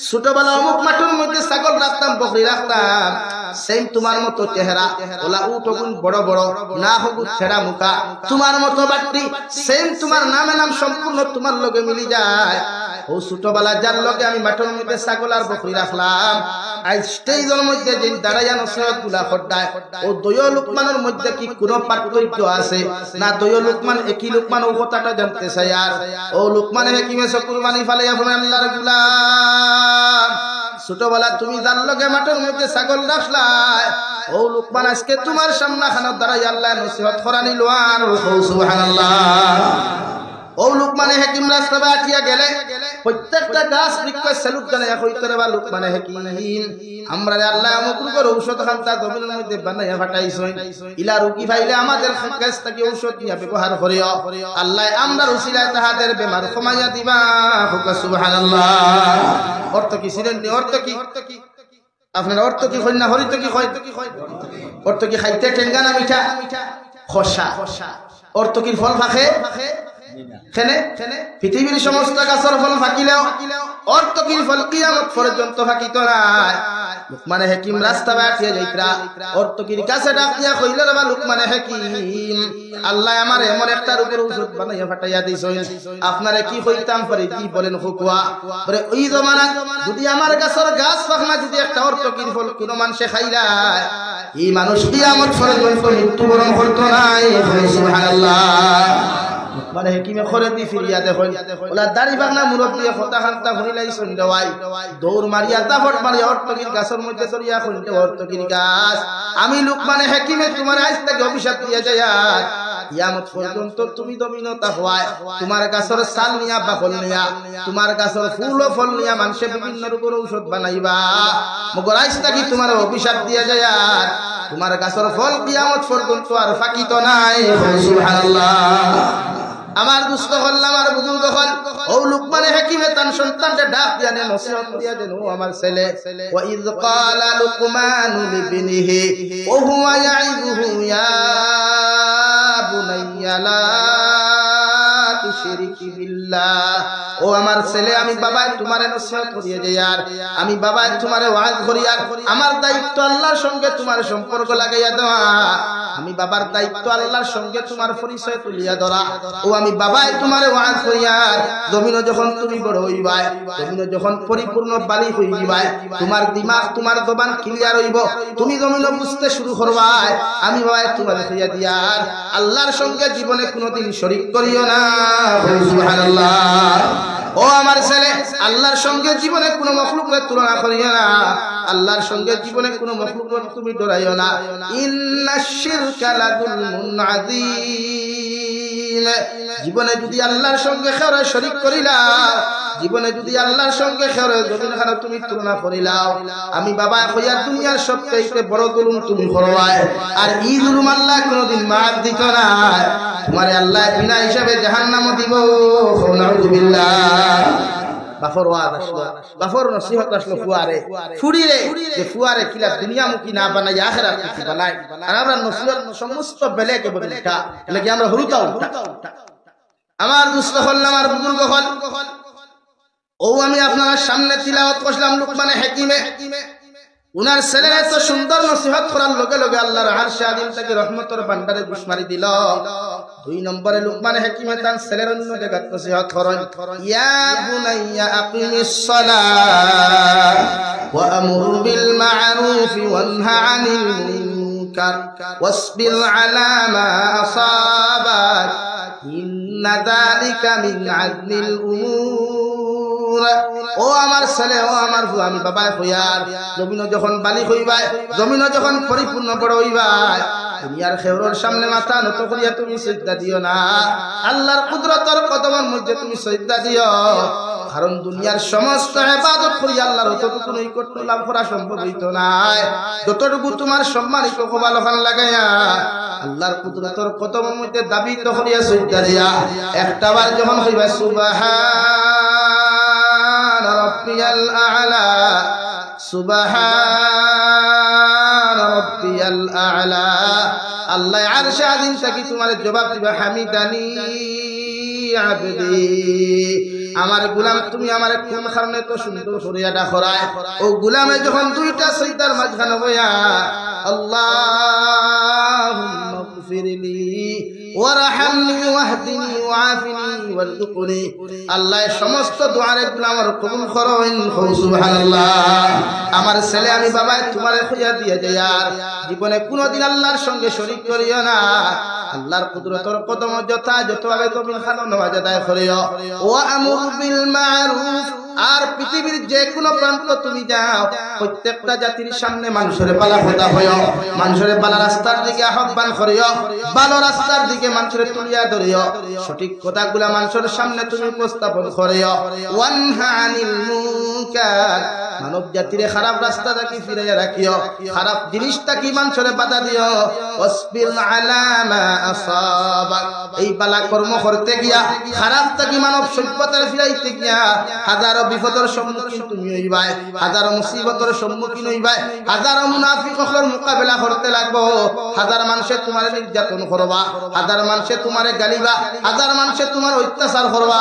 ছোটবেলা অমুক মাঠের মধ্যে ছাগল রাখতাম বকরি রাখতাম সেম তোমার মতো চেহারা ওলা উঠগুন বড় বড় না হোক ছেড়া মুখা তোমার মতো বাট্টি সেম তোমার নামে নাম সম্পূর্ণ তোমার লগে মিলি যায় ও ছোটবেলা যার লগে আমি মাঠের মধ্যে ছাগল আর বকরি রাখলাম আজ স্টেজের মধ্যে যে দাঁড়াইয়া নসিহত গুলা খড্ডায় ও দয় লুকমানের মধ্যে কি কোনো পার্থক্য আছে না দয় লুকমান একই লুকমান ও কথাটা জানতে চাই আর ও লুকমান হাকিমে কুরবানি ফালাইয়া ফরমান আল্লাহর গোলাম ছোটবেলা তুমি যার লগে মাঠের মধ্যে ছাগল রাখলাই ও লুকমান আজকে তোমার সামনে খানা দাঁড়াইয়া আল্লাহ নসিহত করানি লোয়ার সুবহানাল্লাহ ও লুকমান হাকিম রাস্তা বাটিয়া গেলে প্রত্যেকটা গাছ বৃক্ষ সেলুট জানাইয়া কইতে রে বা লুকমান হাকিম আমরা আল্লাহ অমুক রোগের ঔষধ খান্তা জমিনের মধ্যে বানাইয়া ফাটাইছই ইলা রোগী ভাইলে আমাদের কাছ থেকে ঔষধ নিয়া ব্যবহার করিও আল্লাহ আমরার উসিলায় তাহাদের বেমার কমাইয়া দিবা সুবহানাল্লাহ অর্থ কি ছিলেন অর্থ কি আপনার অর্থ কি কই না হরিত কি কয় অর্থ কি খাইতে টেঙ্গা না মিঠা খোসা অর্থ কি ফল ফাখে পৃথিবীর সমস্ত গাছের ফল ফাঁকিলেও অর্থকীর ফল কিয়ামত পর্যন্ত ফাঁকিত নাই লুকমান হাকিম রাস্তা বাটিয়া যাইতরা অর্থকীর কাছে ডাক দিয়া কইল রে বা লুকমান হাকিম আল্লাহ আমার এমন একটা রোগের ঔষধ বানাইয়া ফাটাইয়া দিছেন আপনারে কি কইতাম পারি কি বলেন হুকুয়া বলে ওই জমানাত যদি আমার গাছের গাছ ফাখনা যদি একটা অর্থকীর ফল কোন মানুষে খাইলায় এই মানুষ কিয়ামত পর্যন্ত মৃত্যুবরণ করতো নাই সুবহানাল্লাহ মানে হেকিমে খরে দি ফিরিয়া দেখল ওলা দাড়ি বাগনা মুরব্বি কথা খান্তা হইলাই সন্দেওয়াই দৌড় মারিয়া দাফট মারিয়া অর্থকির গাছের মধ্যে সরিয়া খুলতে অর্থকির গাছ আমি লুকমানে হেকিমে তোমার আজ থেকে অভিশাপ দিয়ে যায় কিয়ামত পর্যন্ত তুমি দমিনতা হওয়ায় তোমার গাছের ছাল নিয়া বাকল নিয়া তোমার গাছের ফুল ও ফল নিয়া মানুষে বিভিন্ন রোগের ঔষধ বানাইবা মগর আজ থেকে তোমার অভিশাপ দিয়ে যায় তোমার গাছের ফল কিয়ামত পর্যন্ত আর ফাঁকিত নাই সুবহানাল্লাহ আমার দুস্থ হল আমার বুজুর্গ হল ও লুকমানে হাকিমে তার সন্তানকে ডাক দিয়া দেন নসিহত দিয়া দেন ও আমার ছেলে ওয়া ইয ক্বালা লুকমানু লিবনিহি ওয়া হুয়া ইয়াইযুহু ইয়া বুনাইয়া লা তুশরিকি বিল্লাহ ও আমার ছেলে আমি বাবাই তোমারে নসিহত করিয়ে যাই আর আমি বাবাই তোমারে ওয়াজ করি আর আমার দায়িত্ব আল্লাহর সঙ্গে তোমার সম্পর্ক লাগাইয়া দেওয়া আমি বাবার দায়িত্ব আল্লাহর সঙ্গে তোমার পরিচয় তুলিয়া ধরা ও আমি বাবাই তোমারে ওয়াজ করি আর জমিনে যখন তুমি বড় হইবাই জমিনে যখন পরিপূর্ণ বালি হইবাই তোমার দিমাগ তোমার জবান ক্লিয়ার হইব তুমি জমিনে বুঝতে শুরু করবাই আমি বাবাই তোমারে কইয়া দিয়ার আল্লাহর সঙ্গে জীবনে কোনোদিন শরীক করিও না সুবহানাল্লাহ ও আমার ছেলে আল্লাহর সঙ্গে জীবনে কোনো মাখলুকের তুলনা করিও না আল্লাহর সঙ্গে জীবনে কোনো মাখলুকের তুমি ডরাইও না ইন্নাশ শিরকা লাযুলমুন আযীম জীবনে যদি আল্লাহর সঙ্গে কারো শরীক করিলা জীবনে যদি আল্লাহর সঙ্গে খেরে জমিন খানে তুমি তুলনা করিলাও আমি বাবা হইয়া দুনিয়ার সবচেয়ে বড় জুলুম তুমি করবায় আর এই জুলুম আল্লাহ কোনদিন মাফ দিত না তোমারে আল্লাহ বিনা হিসাবে জাহান্নামে দিব নাউযুবিল্লাহ বাফর ওয়াজ আসলো বাফর নসিহত আসলো ফুয়ারে ফুড়িরে যে ফুয়ারে কিলা দুনিয়ামুখী না বানাই আখিরাত মুখী বানাই আর আমরা নসিহত সমস্ত বেলেকে বলিটা লাগি আমরা হুরুতা উল্টা আমার দুস্থ হল আমার বুজুর্গ হল ও আমি আপনার সামনে তিলাওয়াত করলাম লুকমানে হাকিমে উনার ছেলে এত সুন্দর নসিহত করার লগে লগে আল্লাহর আরশে আযীম থেকে রহমতের ভান্ডারে ঘুষমারি দিল 2 নম্বরে লুকমানে হাকিমে তার ছেলের অন্য জায়গায় নসিহত করেন ইয়া বুনাইয়া আকিমিস সালাত ওয়া আমুর বিল মা'রুফ ওয়া নহা আনিল মুনকার ওয়াসবির আলা মা আসাবাক ইন্না যালিকা মিন আযমিল উমুর ও আমার ছেলে ও আমার ফুয়া আমি বাবা হইয়ার জমিন যখন বালি হইবাই জমিন যখন পরিপূর্ণ বড় হইবাই দুনিয়ার খেউরের সামনে মাথা নত করিয়া তুমি সিজদা দিও না আল্লাহর কুদরতের কদমের মধ্যে তুমি সিজদা দিও কারণ দুনিয়ার সমস্ত ইবাদত করি আল্লাহর অতটুকু নৈকট্য লাভ করা সম্ভব হইত না যতটুকু তোমার সম্মানিত কপালখান লাগাইয়া আল্লাহর কুদরতের কদমের মধ্যে দাবি করিয়া সিজদা দিয়া একটাবার যখন হইবা সুবহান রাব্বিয়াল আ'লা সুবহান রাব্বিয়াল আ'লা আল্লাহ আরশে আযীম থেকে তোমার জবাব দিবা হামিদানি আবদি আমার গোলাম তুমি আমারে কোন কারণে তো সুন্দর করিয়া ডাকরায় ও গোলামে যখন দুইটা সিজদার মাঝখানে হইয়া আল্লাহুম্মা গফিরলি ওয়ারহামনি ওয়াহদিনি ওয়াআফিনি ওয়ারযুকনি আল্লাহ সমস্ত দুআরে গোলামের কবুল করেন সুবহানাল্লাহ আমার ছেলে আমি বাবা তোমারে খুঁজা দিয়ে যাই আর জীবনে কোনদিন আল্লাহর সঙ্গে শরীক করিও না আল্লাহর কুদরতের কদম যথাযথভাবে তুমি খানো নামাজ আদায় করিও ওয়া আমুর বিল মা'রুফ আর পৃথিবীর যে কোনো প্রান্ত তুমি যাও প্রত্যেকটা জাতির সামনে মানুষের পালা কথা হইও মানুষের পালা রাস্তার দিকে আহ্বান করিও ভালো রাস্তার দিকে মানুষের তুলিয়া ধরিও সঠিক কথাগুলা মানুষের সামনে তুমি উপস্থাপন করিও ওয়ানহা আনিল মুনকার মানব জাতির খারাপ রাস্তা থেকে ফিরাইয়া রাখিও খারাপ জিনিসটা কি মানুষের বাধা দিও ওয়াসবির আলা মা আসাবাক এই পালা কর্ম করতে গিয়া খারাপ থেকে মানব সভ্যতার ফিরাইতে গিয়া হাজারো বিপদের সম্মুখীন তুমি হইবাই হাজারো মুসিবতের সম্মুখীন হইবাই হাজারো মুনাফিকদের মোকাবেলা করতে লাগবো হাজার মানুষে তোমার নির্যাতন করবা হাজার মানুষে তোমারে গালিবা হাজার মানুষে তোমার অত্যাচার করবা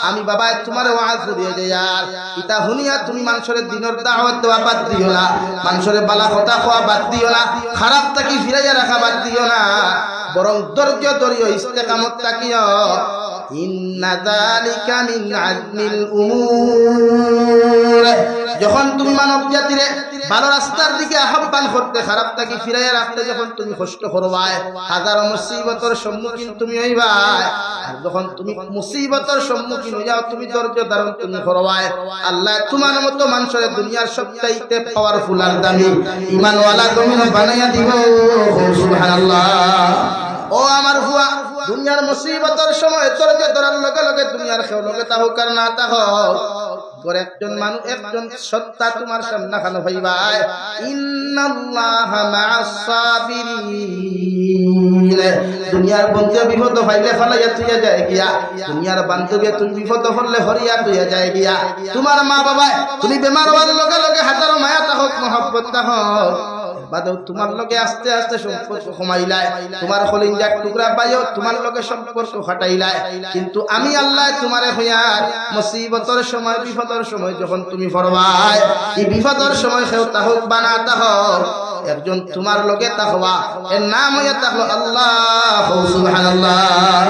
আমি বাবা তোমারে ওয়াজ দিয়ে যাই আর ইতা হুনিয়া তুমি মানুষের দিনের দাওয়াত দেওয়া বাদ দিও না মানুষের বালা কথা কোয়া বাদ দিও না খারাপ থেকে ফিরাইয়া রাখা বাদ দিও না বরং ধৈর্য ধরিও ইস্তেকামত তাকিও ইন্না যালিকা মিন আযমিল উমুর যখন তুমি মানব জাতিরে ভালো রাস্তার দিকে আহ্বান করতে খারাপ থেকে ফিরাইয়া রাখতে যখন তুমি কষ্ট করবায় হাজারো মুসিবতের সম্মুখীন তুমি হইবাই আর যখন তুমি মুসিবতের সম্মুখীন হইয়াও তুমি ধৈর্য ধারণ তুমি করবায় আল্লাহ তোমার মতো মানুষের দুনিয়ার সবচাইতে পাওয়ারফুল আর দামি ঈমানওয়ালা জমিন বানাইয়া দিব সুবহানাল্লাহ ও আমার ফুয়া দুনিয়ার মুসিবতের সময় ধৈর্য ধরার লগে লগে দুনিয়ার কেউ লগে তাহো কার না তাহো তোর একজন মানুষ একজন সত্তা তোমার সামনে খানো ভাইবাই ইন্নাল্লাহা মা'আস সাবিরিন দুনিয়ার বন্ধু বিপদ হইলে ফলাইয়া তুইয়া যায় গিয়া দুনিয়ার বান্ধবী তুমি বিপদ হলে হরিয়া তুইয়া যায় গিয়া তোমার মা বাবা তুমি বেমার হওয়ার লগে লগে হাজারো মায়া তাহক মহব্বত তাহক বাদেও তোমার লগে আস্তে আস্তে সম্পর্ক কমাইলাই তোমার কলিজার টুকরা পাইও তোমার লগে সম্পর্ক হটাইলাই কিন্তু আমি আল্লাহ তোমারে হইয়ার মুসিবতের সময় বিপদের সময় যখন তুমি পড়বাই এই বিপদের সময় কেউ তাহক বানা তাহক একজন তোমার লগে তাহবা এর নাম হইয়া তাহলো আল্লাহ সুবহানাল্লাহ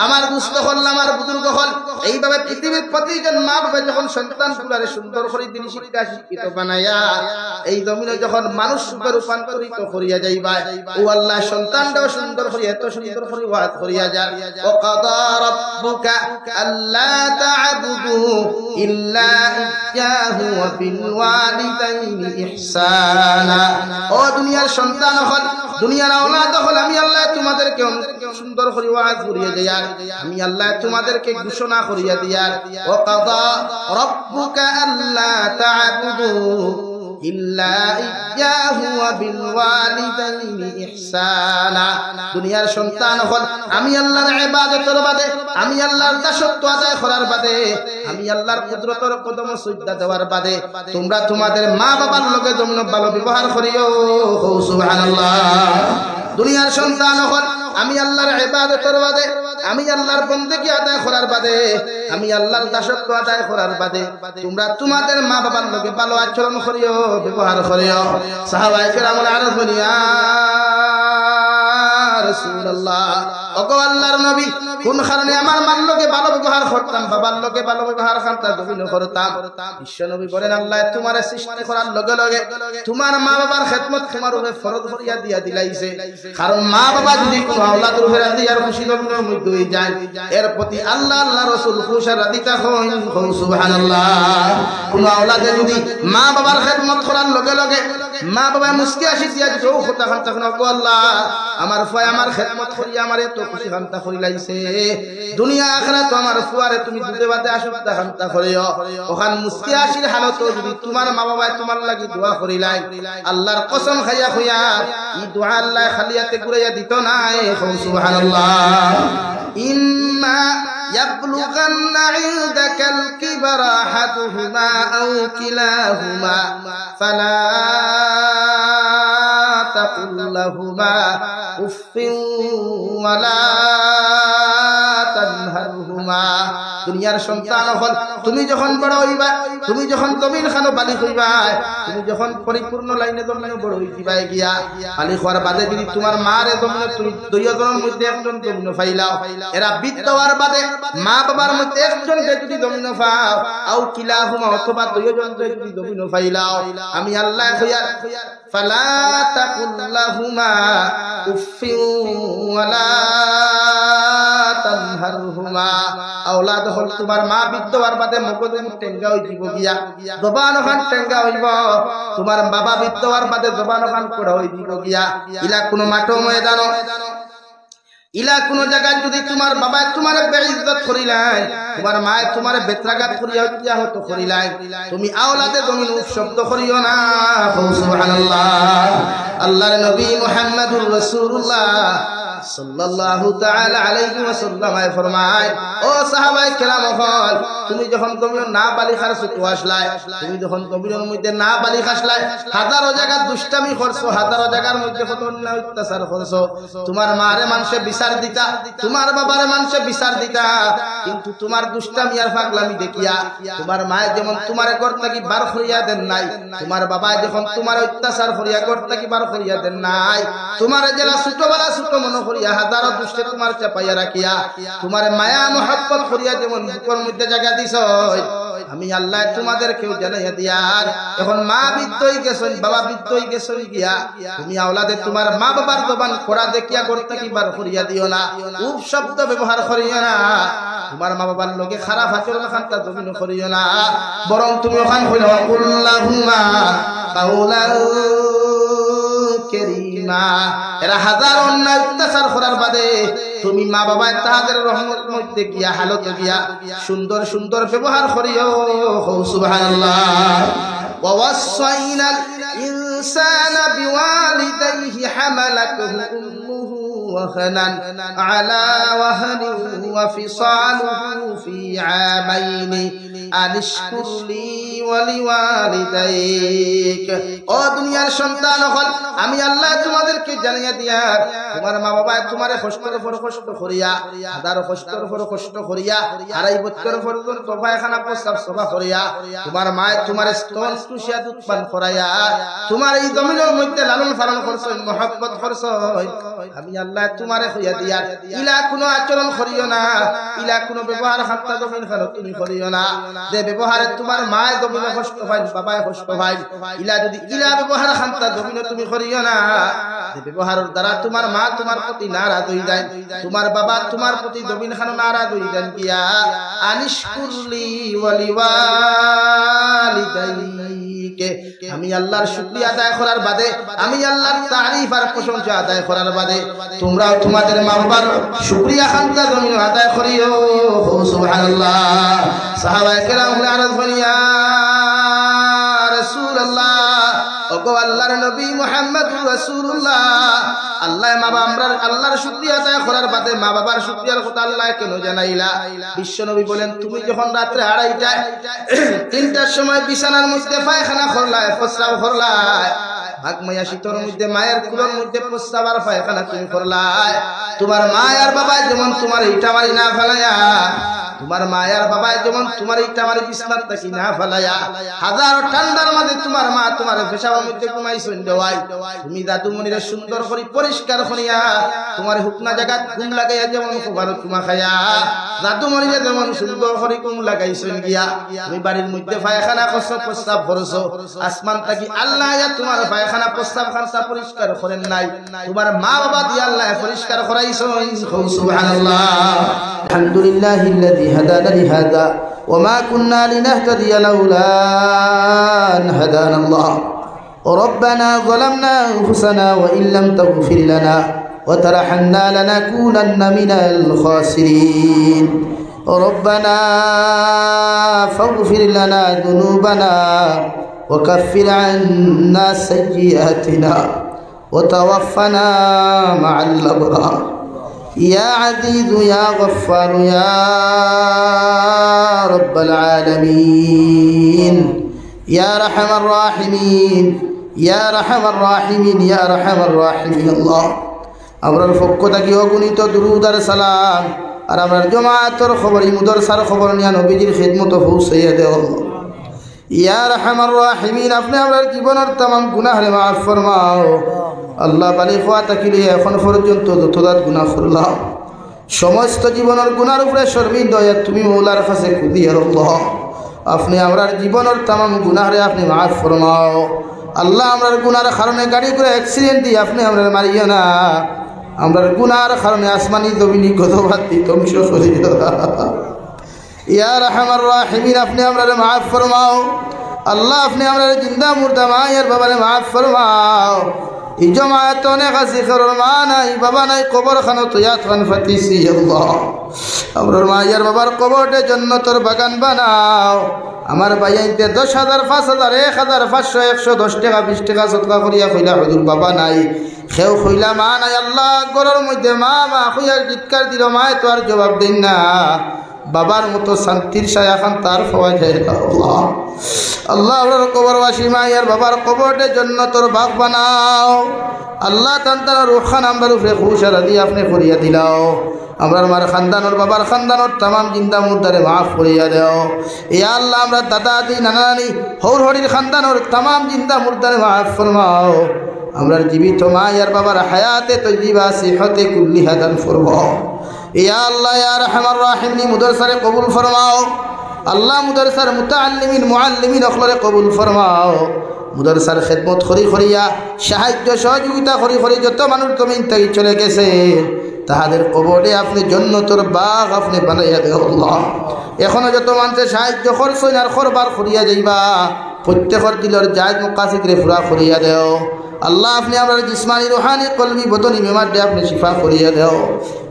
আমার দুস্থ হল আমার বুজুর্গ হল এইভাবে পৃথিবীর প্রতিজন মা বাবা যখন সন্তান গুলারে সুন্দর করে দিন শিক্ষা শিক্ষিত বানাইয়া এই জমিনে যখন মানুষ রূপে রূপান্তরিত করিয়া যাইবা ও আল্লাহ সন্তানটাও সুন্দর করে এত সুন্দর করে ওয়াজ করিয়া যায় ওয়া কাদা রাব্বুকা আল্লা তা'বুদু ইল্লা ইয়্যাহু ওয়া বিল ওয়ালিদাইনি ইহসানা। ও দুনিয়ার সন্তান হল, দুনিয়ার আওলাদ হল, আমি আল্লাহ তোমাদেরকে সুন্দর করে ওয়াজ করিয়ে দিয়ার, আমি আল্লাহ তোমাদেরকে ঘোষণা করিয়ে দিয়ার, ওয়া কাযা রাব্বুকা আল্লা তা'বুদু ইল্লা ইয়্যাহু ওয়া বিল ওয়ালিদাইনি ইহসানা। দুনিয়ার সন্তান হল, আমি আল্লাহর ইবাদতের বাদে, আমি আল্লাহর দাসত্ব আদায় করার বাদে, আমি আল্লাহর কুদরতের কদম সিজদা দেওয়ার বাদে তোমরা তোমাদের মা বাবার লগে যেমন ভালো ব্যবহার করিও। সুবহানাল্লাহ। দুনিয়ার সন্তান হল, আমি আল্লাহর ইবাদতের বাদে, আমি আল্লাহর বন্দেগী আদায় করার বাদে, আমি আল্লাহর দাসত্ব আদায় করার বাদে তোমরা তোমাদের মা বাবার লগে ভালো আচরণ করিও, ব্যবহার করিও। সাহাবায়ে কেরামের আরজ বলিয়া রাসূলুল্লাহ, ওগো আল্লাহর নবী, কোন কারণে আমার মার লগে ভালো ব্যবহার করতাম, বাবার লগে ভালো ব্যবহার করতাম, দবিন করতাম? বিশ্ব নবী বলেন, আল্লাহ তোমারে সৃষ্টি করার লগে লগে তোমার মা বাবার খেদমত তোমার উপরে ফরজ করিয়া দিয়া দিলাইছে। কারণ মা বাবা যদি কোনো আওলাদের উপরে দিয়ার খুশি দবিনের মধ্যে হয়ে যায়, এর প্রতি আল্লাহ আল্লাহ রাসূল খুশি রাদিতা হন। সুবহানাল্লাহ। কোন আওলাদে যদি মা বাবার খেদমত করার লগে লগে মা বাবা মুস্কি আসি দিয়া যদি ও কথা খান, তখন ওগো আল্লাহ আমার ফুয়া আমার খেদমত করিয়া আমারে তো খুশি খান্তা করিলাইছে, দুনিয়া আখিরাত আমার ফুয়ারে তুমি দুধে ভাতে আসুকতা খান্তা করিও। ওখান মুস্কি আসির হালত যদি তোমার মা বাবা তোমার লাগি দোয়া করিলাই, আল্লাহর কসম খাইয়া খুইয়া এই দোয়া আল্লাহ খালিয়াতে ঘুরাইয়া দিত না। সুবহানাল্লাহ। ইম্মা ইয়াবলুগান্না ইনদাকাল কিবরা আহাদুহুমা আও কিলাহুমা ফালা তাকুল লাহুমা উফিন ওয়ালা তানহারহুমা। দুনিয়ার সন্তান হল, তুমি যখন বড় হইবা, তুমি যখন জমিন খানো বালি হইবা, তুমি যখন পরিপূর্ণ লাইনে জমিনে বড় হইবা গিয়া, বালি হওয়ার বাদে যদি তোমার মারে জমিনে তুমি দুইজনের মধ্যে একজন জমিনে ফাইলাও, এরা বৃদ্ধ হওয়ার বাদে মা বাবার মধ্যে একজনকে যদি জমিনে ফাও, আও কিলাহুমা অথবা দুইজনকে যদি জমিনে ফাইলাও, আমি আল্লাহ কইয়া ফালা তাকুল লাহুমা উফিন ওয়ালা তানহারহুমা। আওলাদ হল তোমার মা বৃদ্ধ হওয়ার বাদে মগজ টেঙ্গা হই দিব গিয়া, জবান ওখান টেঙ্গা হইব, তোমার বাবা বৃদ্ধ হওয়ার বাদে জবান ওখান কোড়া হই দিব গিয়া। ইলা কোনো মাঠো ময়দান, ইলা কোন জায়গায় যদি তোমার বাবা তোমার বেইজ্জত করিলাই, তোমার মায়ে তোমার বেত্রাঘাত করিয়া দিয়া হতো করিলাই, তুমি আওলাদে জমিন শব্দ করিও না। সুবহানাল্লাহ। আল্লাহর নবী মুহাম্মদুর রাসূলুল্লাহ সাল্লাল্লাহু তাআলা আলাইহি ওয়াসাল্লাম ফরমায়, ও সাহাবায়ে কেরাম হল, তুমি যখন জমিন না বালিখার সুতো আসলাই, তুমি যখন জমিনের মধ্যে না বালিখ আসলাই, হাজারো জায়গা দুষ্টামি করছো, হাজারো জায়গার মধ্যে কত অন্যায় অত্যাচার করছো, তোমার মারে মানুষে বিচার দিতা, তোমার বাবারে মানুষে বিচার দিতা, কিন্তু তোমার দুষ্টামি আর পাগলামি দেখিয়া তোমার মায়ে যেমন তোমারে ঘর থেকে বার করিয়া দেন নাই, তোমার বাবা যখন তোমার অত্যাচার করিয়া ঘর থেকে বার করিয়া দেন নাই, তোমার জেলা ছোটবেলা ছোট মনে করিয়া হাজারো দুষ্টে তোমার চাপাইয়া রাখিয়া তোমার মায়া মোহাব্বত করিয়া যেমন বুকের মধ্যে জায়গা দিছ, আমি আল্লাহ তোমাদেরকেও জানাইয়া দিয়ার, এখন মা বৃদ্ধ হয়ে গেছেন, বাবা বৃদ্ধ হয়ে গেছেন গিয়া, তুমি আওলাদে তোমার মা বাবার জবান খোড়া দেখিয়া করতে কি বার করিয়া দিও না, উপ শব্দ ব্যবহার করিও না, তোমার মা বাবার লোকে খারাপ আচরণ খান্তা জমিন করিও না, বরং তুমি ওখান হইল কুল্লাহুমা কাউলান কারীমা। এরা হাজার অন্যায় অত্যাচার করার বাদে তুমি মা বাবা তাহাদের রহমত মধ্যে গিয়া হালত গিয়া সুন্দর সুন্দর ব্যবহার করিও। সুবহানাল্লাহ। ওয়া ওয়াসাইনাল ইনসানা বিওয়ালিদাইহি হামালাতুহু উম্মুহু ওয়াহানান আলা ওয়াহানিন ওয়া ফিসালুহু ফি আমাইনি আনিশকুর লি ওয়া লিওয়ালিদাইক। ও দুনিয়ার সন্তান হল, আমি আল্লাহ তোমাদেরকে জানিয়ে দিয়ার, তোমার মা বাবা তোমারে কষ্টের উপর কষ্ট করিয়া, হাজারো কষ্টের উপর কষ্ট করিয়া, 2.5 বছর পর্যন্ত পায়খানা প্রস্রাব সভা করিয়া, তোমার মায়ে তোমার স্তন সুশিয়া দুধ পান করাইয়া তোমার এই জমিনের মধ্যে লালন পালন করছেন, মহব্বত করছেন, আমি আল্লাহ তোমারে হইয়া দিয়ার, ইলা কোনো আচরণ করিও না, ইলা কোনো ব্যবহার খান্তা দমিন খানো তুমি করিও না যে ব্যবহারে তোমার মায়ে দমিনে কষ্ট পায় বাবায় কষ্ট পায় ইলা যদি ইলা ব্যবহার খান্তা দমিনে তুমি করিও না যে ব্যবহারের দ্বারা তোমার মা তোমার প্রতি নারাজ হয়ে যায় তোমার বাবা তোমার প্রতি দমিন খানো নারাজ হয়ে যান কিয়া আনিশকুরলি ওয়ালিওয়ালিদাইকে আমি আল্লাহর শুকরিয়া আদায় করার বাদে আমি আল্লাহর তারিফ আর প্রশংসা আদায় করার বাদে তোমরাও তোমাদের মা বাবার শুকরিয়া খান্তা দমিন আদায় করিও সুবহানাল্লাহ সাহাবায়ে কেরাম আরজ করিয়া রাসূলুল্লাহ ওগো আল্লাহর নবী মুহাম্মদুর রাসূলুল্লাহ আল্লাহ মা বাবা আমরা আল্লাহর শুকরিয়া আদায় করার বাদে মা বাবার শুকরিয়ার কথা আল্লাহ কেন জানাইলা বিশ্ব নবী বলেন তুমি যখন রাতে 2:30টায় 3টার সময় বিছানার মধ্যে পায়খানা করলা প্রস্রাব করলা ভাগমাইয়া শীতর মধ্যে মায়ের কুলোর মধ্যে প্রস্রাব আর পায়খানা তুমি করলা তোমার মা আর বাবা যেমন তোমার ইটা মারি না ফেলায়া তোমার মা আর বাবা যেমন তোমার ইটা মারি বিছানার তাকি না ফেলায়া হাজার ঠান্ডার মাঝে তোমার মা তোমার পেশাবের মধ্যে ঘুমাইছেন দেওয়াই তুমি দাদুমণিরে সুন্দর করে পরিষ্কার করিয়া তোমার হুকনা জায়গা ঘুম লাগাইয়া যেমন খবর তোমা খায়া দাদুমণিরে যেমন সুন্দর করে ঘুম লাগাইছেন গিয়া তুমি বাড়ির মধ্যে পায়খানা করছো প্রস্রাব করছো আসমান তাকি আল্লাহ তোমার পায়খানা প্রস্রাব খানসা পরিষ্কার করেন নাই তোমার মা বাবা দিয়ে আল্লাহ পরিষ্কার করাইছেন সুবহানাল্লাহ আলহামদুলিল্লাহিল্লাযী হাদানা লিহাযা ওয়া মা কুন্না লিনাহতাদিয়া লাউলা আন হাদানা আল্লাহ ربنا ظلمنا أنفسنا وإن لم تغفر لنا وترحمنا لنكونن من الخاسرين ربنا فاغفر لنا ذنوبنا وكفر عنا سيئاتنا وتوفنا مع الأبرار يا عزيز يا غفار يا رب العالمين يا أرحم الراحمين يا أرحم الراحمين يا أرحم الراحمين الله আমরার পক্ষ থেকে অগণিত দুরূদ আর সালাম আর আমরার জামাতের খবর মুদরসার খবর নিয়া নবীজির খিদমত পৌঁছাইয়া দেও ইয়া আরহামার রাহিমিন আপনি আমরার জীবনের तमाम গুনাহরে মাফ ফরমাও আল্লাহ বালিগ হওয়া তাকিলে এখন পর্যন্ত যতদাত গুনাহ করলাম সমস্ত জীবনের গুনার উপরে শর্মিন্দা হয়ে তুমি মওলার কাছে খুদিয়া আল্লাহ আপনি আমরার জীবনের तमाम গুনাহরে আপনি মাফ ফরমাও আল্লাহ আমরার গুনার কারণে গাড়ি করে অ্যাক্সিডেন্ট দিয়ে আপনি আমরার মারিও না আমরার গুনার কারণে আসমানি জমিনি গদবাতি ধ্বংস করিও ইয়া আরহামার রাহিমিন আপনি আমরারে মাফ ফরমাও আল্লাহ আপনি আমরারে জিন্দা মুর্দা মায়ের বাবারে মাফ ফরমাও এই জমায়েত অনেক আছে কারোর মা নাই বাবা নাই কবর খানো তৈয়াত খান ফাতিসি আল্লাহ আমরার মায়ের বাবার কবরটে জান্নাতের বাগান বানাও আমার ভাইয়াইতে 10,000 5,000 1,000 500 110 টাকা 20 টাকা সদকা করিয়া কইলা হুজুর বাবা নাই খেও কইলা মা নাই আল্লাহ গরের মধ্যে মা মা কইয়া চিৎকার দিল মায় তো আর জবাব দেন না বাবার মতো শান্তির ছায়া খান তার পাওয়া যায় আল্লাহ আল্লাহ ওর কবরবাসী মায়ের বাবার কবরটে জান্নাতের বাগ বানাও আল্লাহ তান্তার রুখান আমরার উপরে খুশ রাজি আপনি করিয়া দিলাও আমরার মার খানদানোর বাবার খানদানোর तमाम জিন্দা মুর্দারে মাফ করিয়া দাও ইয়া আল্লাহ আমরা দাদা দাদি নানা নানি হৌর হরির খানদানোর तमाम জিন্দা মুর্দারে মাফ ফরমাও আমরার জীবিত মায়ের বাবার হায়াতে তয়্যিবা সিহতে কুল্লিহা দান ফরমাও ইয়া আল্লাহ ইয়া আরহামার রাহিমিন মুদরসারে কবুল ফরমাও আল্লাহ মুদরসার মুতাআল্লিমিন মুআল্লিমিন অখলরে কবুল ফরমাও মুদরসার খিদমত করি করিয়া সাহায্য সহযোগিতা করি করি যত মানুষ জমিন থেকে চলে গেছে তাহাদের কবরে আপনি জান্নাতের বাগ আপনি বানাইয়া দেও আল্লাহ এখনো যত মানুষের সাহায্য করছেন আর করবার করিয়া যাইবা প্রত্যেকের দিলের জায়েজ মুকাসিদরে পুরা করিয়া দেও আল্লাহ আপনি আমরা জিসমানি রুহানি কলবি বদনি বিমারটি আপনি শিফা করিয়া দেও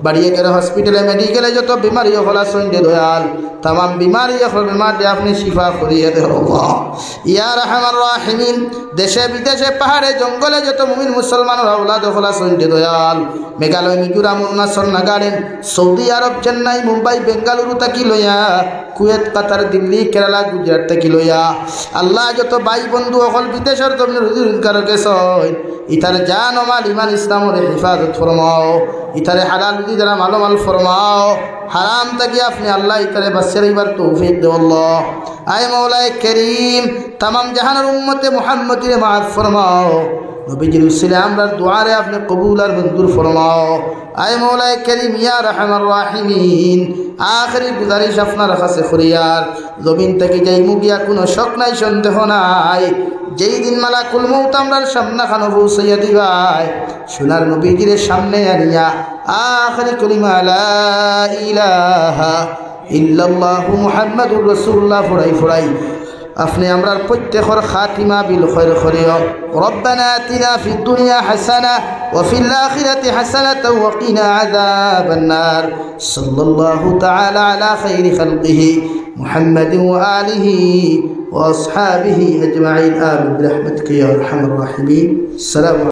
বাড়িয়ে গেলে হসপিটালে মেডিকেলে যত বিমারি হলা সঙ্গে দয়াল तमाम বিমারি হল বিমারটি আপনি শিফা করিয়া দেও ইয়া আরহামার রাহিমিন দেশে বিদেশে পাহাড়ে জঙ্গলে যত মুমিন মুসলমান আওলাদ হলা সঙ্গে দয়াল মেঘালয় মিজোরাম অরুণাচল নাগাল্যান্ড সৌদি আরব চেন্নাই মুম্বাই বেঙ্গালুরু তাকি লইয়া কুয়েত কাতার দিল্লি কেরালা গুজরাট তাকি লইয়া আল্লাহ যত ভাই বন্ধু হল বিদেশের জমিন রোজগার গেছে ইতার জান ও মাল ইমান ইসলামের হিফাজত ফরমাও ইতারে হালাল রুজি যারা মালামাল ফরমাও হারাম থেকে আপনি আল্লাহ ইতারে বাচ্চার এবার তৌফিক দেও আল্লাহ আয় মৌলায় করিম तमाम জাহানের উম্মতে মুহাম্মদীরে মাফ ফরমাও নবীজির উসিলে আমরা দুআরে আপনি কবুল আর মঞ্জুর ফরমাও। আয় মৌলায় করিম ইয়া রহমান রাহিমিন, আখেরি গুজারিশ আপনার কাছে করিয়ার, জমিন থেকে যাই মুগিয়া কোনো শক নাই সন্দেহ নাই, যেই দিন মালাকুল মউত আমরার সামনে খানো পৌঁছাইয়া দিবাই, সোনার নবীজির সামনে আনিয়া আখেরি কলিমা লা ইলাহা ইল্লাল্লাহু মুহাম্মাদুর রাসূলুল্লাহ ফড়াই ফড়াই আপনি আমরার প্রত্যেকের খাতিমা বিল খৈর করিও। রব্বানা আতিনা ফিদ দুনিয়া হাসানা ওয়া ফিল আখিরাতি হাসানাতাও ওয়া কিনা আযাবান নার। সাল্লাল্লাহু তাআলা আলা খাইরি খালকিহি মুহাম্মাদিন ওয়া আলিহি ওয়া আসহাবিহি আজমাইন। আমিন বিরহমাতিকা ইয়া আরহামার রাহিমিন। আসসালামু